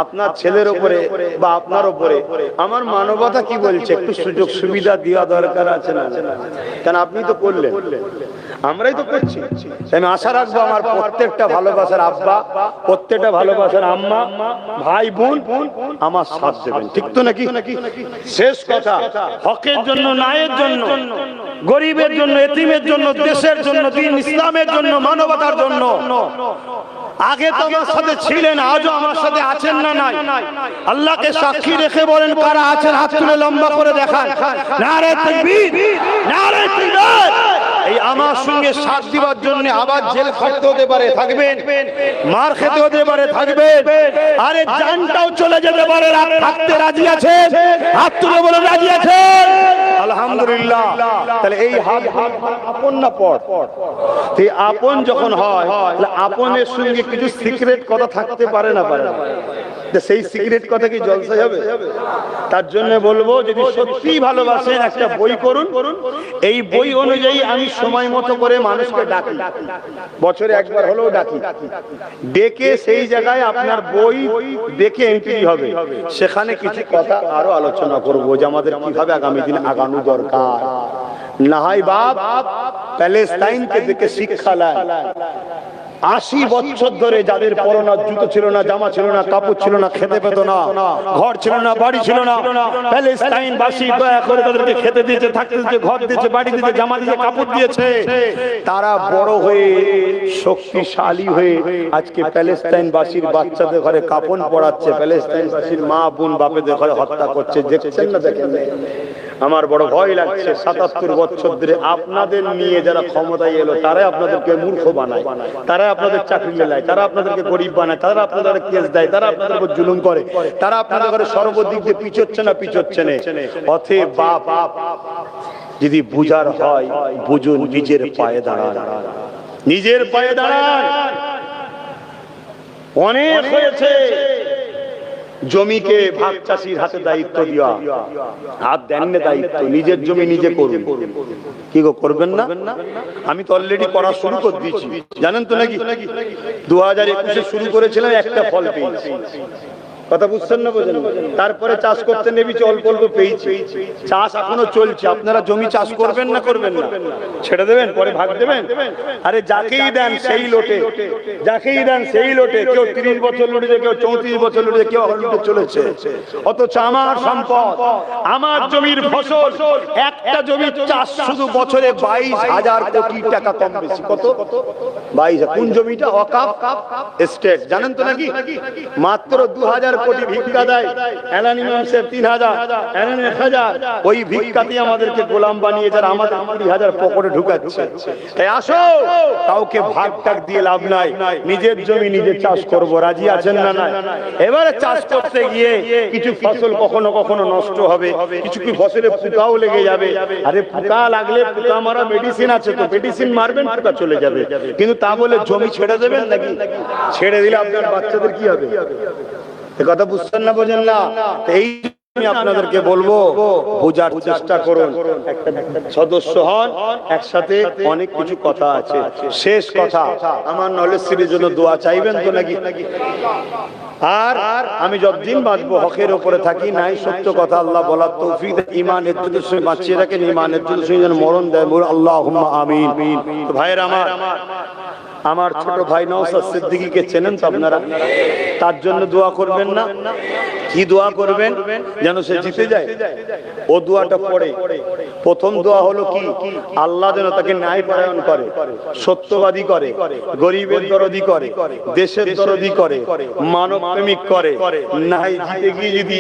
আপনার ছেলের উপরে বা আপনার উপরে আমার মানবতা কি বলছে? একটু সুযোগ সুবিধা দেওয়া দরকার আছে না? কেন আপনি তো করলেন, আমরাই তো করছি। আমি আশা রাখবো আমার প্রত্যেকটা ভালোবাসার আব্বা, প্রত্যেকটা ভালোবাসার আম্মা, ভাই বোন আমার সাথ দেবেন, ঠিক তো নাকি? শেষ কথা, হকের জন্য, ন্যায়ের জন্য, গরিবের জন্য, এতিমের জন্য, দেশের জন্য, দ্বীন ইসলামের জন্য, মানবতার জন্য আগে তো আমার সাথে ছিলেন, আজও আমার সাথে আছেন না? নাই? আল্লাহকে সাক্ষী রেখে বলেন কারা আছেন, হাত তুলে লম্বা করে দেখান। নারে তাকবীর, নারে তাকবীর। এই আমার সঙ্গে সাথ দিবার জন্য আবার জেল খাটতে হতে পারে, থাকবেন, মার খেতে হতে পারে, থাকবেন, আরে জানটাও চলে যেতে পারে, থাকতে রাজি আছেন? হাত তুলে বলে রাজি আছেন? আলহামদুলিল্লাহ। তাহলে এই হাত আপন না পর, এই আপন যখন হয়, তাহলে আপনের সঙ্গে কিছু সিক্রেট কথা থাকতে পারে না? পারে না? সেই সিক্রেট কথা কি জলসায় হবে? তার জন্য বলবো, যদি সত্যি ভালোবাসেন একটা বই করুন। এই বই অনুযায়ী আমি সময় মতো করে মানুষকে ডাকি, বছরে একবার হলেও ডাকি, ডেকে সেই জায়গায় আপনার বই দেখে এন্ট্রি হবে, সেখানে কিছু কথা আরো আলোচনা করবো যে আমাদের কিভাবে আগামী দিন আগানো দরকার। না হয় বাপ প্যালেস্তাইনকে দেখে শিক্ষা নেয়। 80 বছর ধরে যাদের পরনার জুতো ছিল না, জামা ছিল না, কাপড় ছিল না, খেতে পেত না, ঘর ছিল না, বাড়ি ছিল না, প্যালেস্তাইন বাসী দয়া করে তাদেরকে খেতে দিয়েছে, থাকতে দিয়েছে, ঘর দিয়েছে, বাড়ি দিয়েছে, জামা দিয়েছে, কাপড় দিয়েছে। তারা বড় হয়ে শক্তিশালী হয়ে আজকে প্যালেস্তাইন বাসীর বাচ্চাদের ঘরে কাপড় পরাচ্ছে, প্যালেস্তাইন বাসীর মা বোন বাপেদের ঘরে হত্যা করছে। দেখছেন না? দেখেন? আমার বড় ভয় লাগছে ৭৭ বছর ধরে আপনাদের নিয়ে যারা ক্ষমতায় এলো তারাই আপনাদেরকে মূর্খ বানায়, তারাই আপনাদের চাকরি মেলায়, তারা আপনাদেরকে গরিব বানায়, তারা আপনাদের কেস দেয়, তারা আপনাদের উপর জুলুম করে, তারা আপনাদের ঘরে সর্বদিক দিয়ে পিছোচ্ছে না পিছোচ্ছে না। অতএব বাপ যদি বুঝার হয় বুঝুন, নিজের পায়ে দাঁড়ান, নিজের পায়ে দাঁড়ান। অনেক হয়েছে জমিকে ভাগ চাষির হাতে দায়িত্ব দেওয়া, হাত দেন না দায়িত্ব, নিজের জমি নিজে করুন। কি গো করবেন না? আমি তো অলরেডি করা শুরু করে দিয়েছি, জানেন তো নাকি? 2021-এ শুরু করেছিলাম, একটা ফল পেয়েছি। কথা বুঝছেন না? বোঝেন? তারপরে চাষ করতে নেমেছি, অল্প অল্প পেয়েছি। চাষ এখনো চলছে। আপনারা জমি চাষ করবেন না করবেন না? ছেড়ে দেবেন, পরে ভাগ দেবেন? আরে যাকেই দেন সেই লোটে, যাকেই দেন সেই লোটে। কেউ 30 বছর লুটেছে, কেউ 34 বছর লুটেছে, কেউ লুটে চলেছে। অথচ আমার সম্পদ, আমার জমির ফসল, একটা জমির চাষ শুধু বছরে 22,000 কোটি টাকা কম বেশি। কত? 22। কোন জমিটা? ওয়াকফ এস্টেট, জানেন তো নাকি? মাত্র 2000 কোটি ভিক্ষা দেয়। এলান ইমাম সাহেব 3000, এলান 1000। ওই ভিক্ষাতে আমাদেরকে গোলাম বানিয়ে যারা আমাদের 20,000 পকেটে ঢুকাচ্ছে। তাই আসো, কাউকে ভাগ টাক দিয়ে লাভ নাই, নিজের জমি নিজে চাষ করব। রাজি আছেন না? না। এবারে চাষ করতে গিয়ে কিছু ফসল কখনো কখনো নষ্ট হবে, কিছু কি ফসলে পোকাও লেগে যাবে। আরে পোকা লাগলে পোকা মারা মেডিসিন আছে, তো মেডিসিন মারবেন, পোকা চলে যাবে। কিন্তু তা বলে জমি ছেড়ে দেবেন নাকি? ছেড়ে দিলে আপনার বাচ্চাদের কি হবে? কথা বুঝছেন না, বোঝেন না? এই আমি আপনাদেরকে বলবো, বোঝার চেষ্টা করুন। একটা সদস্য হন, একসাথে অনেক কিছু কথা আছে। শেষ কথা, আমার নলেজ সিরিজের জন্য দোয়া চাইবেন তো নাকি? আর আমি যতদিন বাঁচবো হকের উপরে থাকি, নাই সত্য কথা আল্লাহ বলার তৌফিক, ঈমান এত্তেদের সঙ্গে বাঁচিয়ে রাখেন, ঈমান এত্তেদের সঙ্গে যেন মরণ দেয়। আল্লাহুম্মা আমিন। তো ভাইয়ের আমার ছোট ভাই নওশাদ সিদ্দিকীকে চেনেন তো আপনারা? তার জন্য দোয়া করবেন না? কি দোয়া করবেন? যেন সে জিতে যায়। ও দোয়াটা পড়ে, প্রথম দোয়া হলো কি? আল্লাহ যেন তাকে ন্যায়পরায়ণ করে, সত্যবাদী করে, গরিবের দরদি করে, দেশের দরদি করে, মানব প্রেমিক করে। নাই জিতে গিয়ে যদি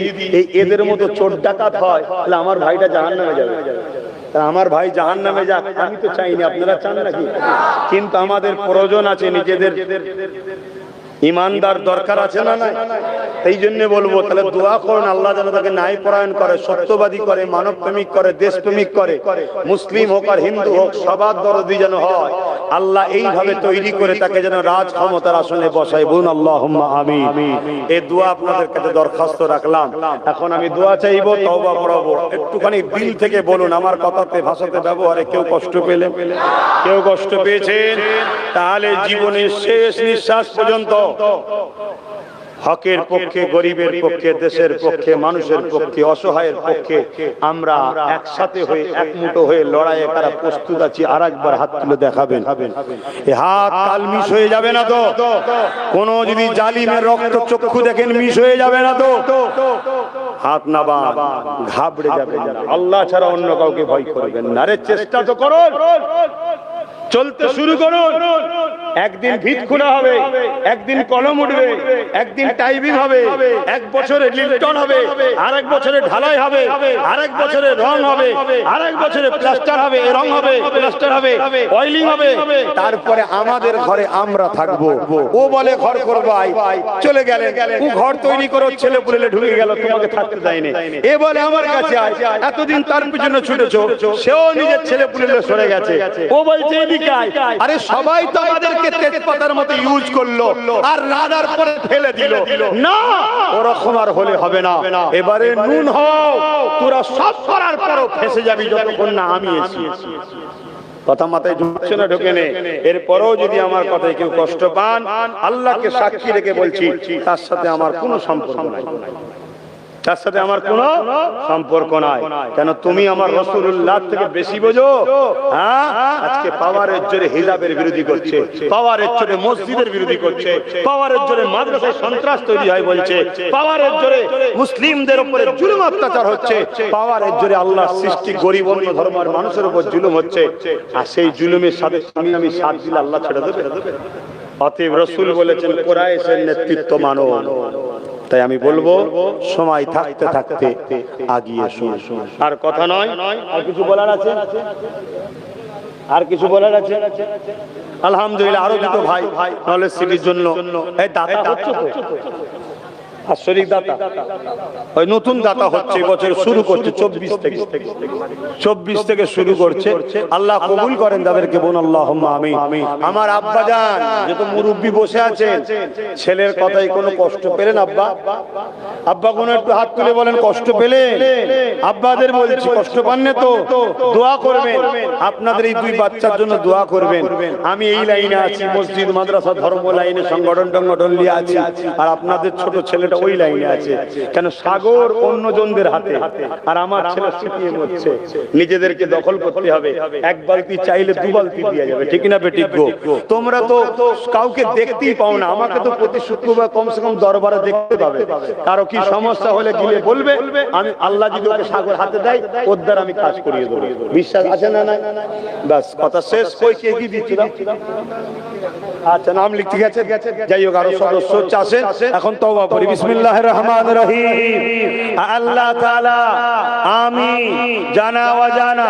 এদের মতো চোর ডাকাত হয়, তাহলে আমার ভাইটা জাহান্নামে যাবে। আমার ভাই জাহান্নামে যাক আমি তো চাইনি, আপনারা চান নাকি? কিন্তু আমাদের প্রয়োজন আছে, নিজেদের ইমানদার দরকার আছে না? না। এই জন্য বলবো, তাহলে দোয়া করুন আল্লাহ যেন তাকে ন্যায়পরায়ণ করে, সত্যবাদী করে, মানব প্রেমিক করে, দেশ প্রেমিক করে। মুসলিম হোক আর হিন্দু হোক, সবার দরদি যেন হয়। আল্লাহ এইভাবে তৈরি করে তাকে যেন রাজ ক্ষমতার আসনে বসায়। বলুন আল্লাহুম্মা আমিন। এই দোয়া আপনাদের কাছে দরখাস্ত রাখলাম। এখন আমি দোয়া চাইবো, তওবা করবো। একটুখানি দিল থেকে বলুন, আমার কথাতে ভাষাতে ব্যবহারে কেউ কষ্ট পেলে, কেউ কষ্ট পেয়েছেন, তাহলে জীবনের শেষ নিঃশ্বাস পর্যন্ত হকের পক্ষে, গরিবের পক্ষে, দেশের পক্ষে, মানুষের পক্ষে, অসহায়ের পক্ষে আমরা একসাথে হয়ে, একমুঠো হয়ে লড়াইয়ে কারা প্রস্তুত আছি, আর একবার হাত তুলে দেখাবেন। এই হাত কাল মিস হয়ে যাবে না তো? কোন যদি জালিমের রক্ত চক্ষু দেখেন মিস হয়ে যাবে না তো? হাত নাবা, ঘাবড়ে যাবেন না। আল্লাহ ছাড়া অন্য কাউকে ভয় করবেন না। আরে চেষ্টা তো করুন, চলতে শুরু করুন। একদিন ভিত খোলা হবে, একদিন কলম উঠবে, একদিন টাইপিং হবে, এক বছরে লিফটন হবে, আরেক বছরে ঢালাই হবে, আরেক বছরে রং হবে, আরেক বছরে প্লাস্টার হবে, রং হবে, প্লাস্টার হবে, অয়েলিং হবে। তারপরে আমাদের ঘরে আমরা থাকবো। ও বলে ঘর করবো, চলে গেলেন, ও ঘর তৈরি করো, ছেলে পুলে ঢুকে গেল, তোমাকে থাকতে দেয়নি। এ বলে আমার কাছে আয়, এতদিন তার পিছনে ছুটেছো, সেও নিজের ছেলে পুলে সরে গেছে। ও বলছে এদিকে আয়। আরে সবাই তো আমাদেরকে তেজপাতার মতো ইউজ করলো আর রাডার পরে ফেলে দিল না, ওরকম আর হলে হবে না। এবারে নুন হও, তোরা সব করার পরও ফেসে যাবি যতক্ষণ না আমি এসেছি। কথা মাথায় ঢুকছে না? ঢোকে নে। এরপরেও যদি আমার কথায় কেউ কষ্ট পান, আল্লাহকে সাক্ষী রেখে বলছি, তার সাথে আমার কোনো সম্পর্ক নাই, তার সাথে আমার কোনো সম্পর্ক নাই। কেন তুমি আমার রাসূলুল্লাহ থেকে বেশি বোঝো? হ্যাঁ, আজকে পাওয়ারের জোরে হিজাবের বিরোধী করছে, পাওয়ারের জোরে মসজিদের বিরোধী করছে, পাওয়ারের জোরে মাদ্রাসায় সন্ত্রাস তৈরি হয় বলছে, পাওয়ারের জোরে মুসলিমদের উপরে জুলুম অত্যাচার হচ্ছে, পাওয়ারের জোরে আল্লাহর সৃষ্টি গরিব অন্য ধর্মের মানুষের উপর জুলুম হচ্ছে। আর সেই জুলুমের সাথে আমি সাথ দিলে আল্লাহ ছেড়ে দেবে? অতএব রাসূল বলেছেন, কুরাইশের নেতৃত্ব মানো, তাই আমি বলবো সময় থাকতে থাকতে আগিয়ে এসো। আর কথা নয়, আর কিছু বলার আছে? আর কিছু বলার আছে? আলহামদুলিল্লাহ, আরো দুটো ভাই নলেজ সিটির জন্য এই দাতা হচ্ছে তো, আশ্বরিক দাতা, ওই নতুন দাতা হচ্ছে, বছর শুরু করছে 24 থেকে শুরু করছে। আল্লাহ কবুল করেন তাদেরকে, বোন আল্লাহুম্মা আমিন। আমার আব্বা জান যত মুরব্বি বসে আছেন, ছেলের কথাই কোনো কষ্ট পেলেন? আব্বা, আব্বা কোনো একটু হাত তুলে বলেন কষ্ট পেলেন? আব্বাদের বলছি কষ্ট পাননি তো? দোয়া করবেন, আপনাদের এই দুই বাচ্চার জন্য দোয়া করবেন। আমি এই লাইনে আছি, মসজিদ মাদ্রাসা ধর্ম লাইনে সংগঠন নিয়ে আছি, আর আপনাদের ছোট ছেলেটা ওই লাইনে আছে। কেন সাগর অন্যজনদের হাতে, আর আমার ছেলে শিখিয়ে মরছে। নিজেদেরকে দখল করতে হবে, এক বালতি চাইলে দু বালতি দিয়ে যাবে, ঠিক না বেঠিক গো? তোমরা তো কাউকে দেখতেই পাও না, আমাকে তো প্রতি শুক্রবার কমসে কম দরবারে দেখতে পাবে। কারো কি সমস্যা হলে গিয়ে বলবে, আমি আল্লাহ যদি ওকে সাগর হাতে দেয় ওর দ্বারা আমি কাজ করিয়ে দেবো। বিশ্বাস আছে না? নাই? ব্যাস কথা শেষ। কই কে কি দিচ্ছি? আচ্ছা, নাম লিখতে গেছে, যাই হোক, আরো সদস্য আসেন, এখন তওবা করি। বিসমিল্লাহির রহমানির রহিম। আল্লাহ তাআলা আমি জানা অজানা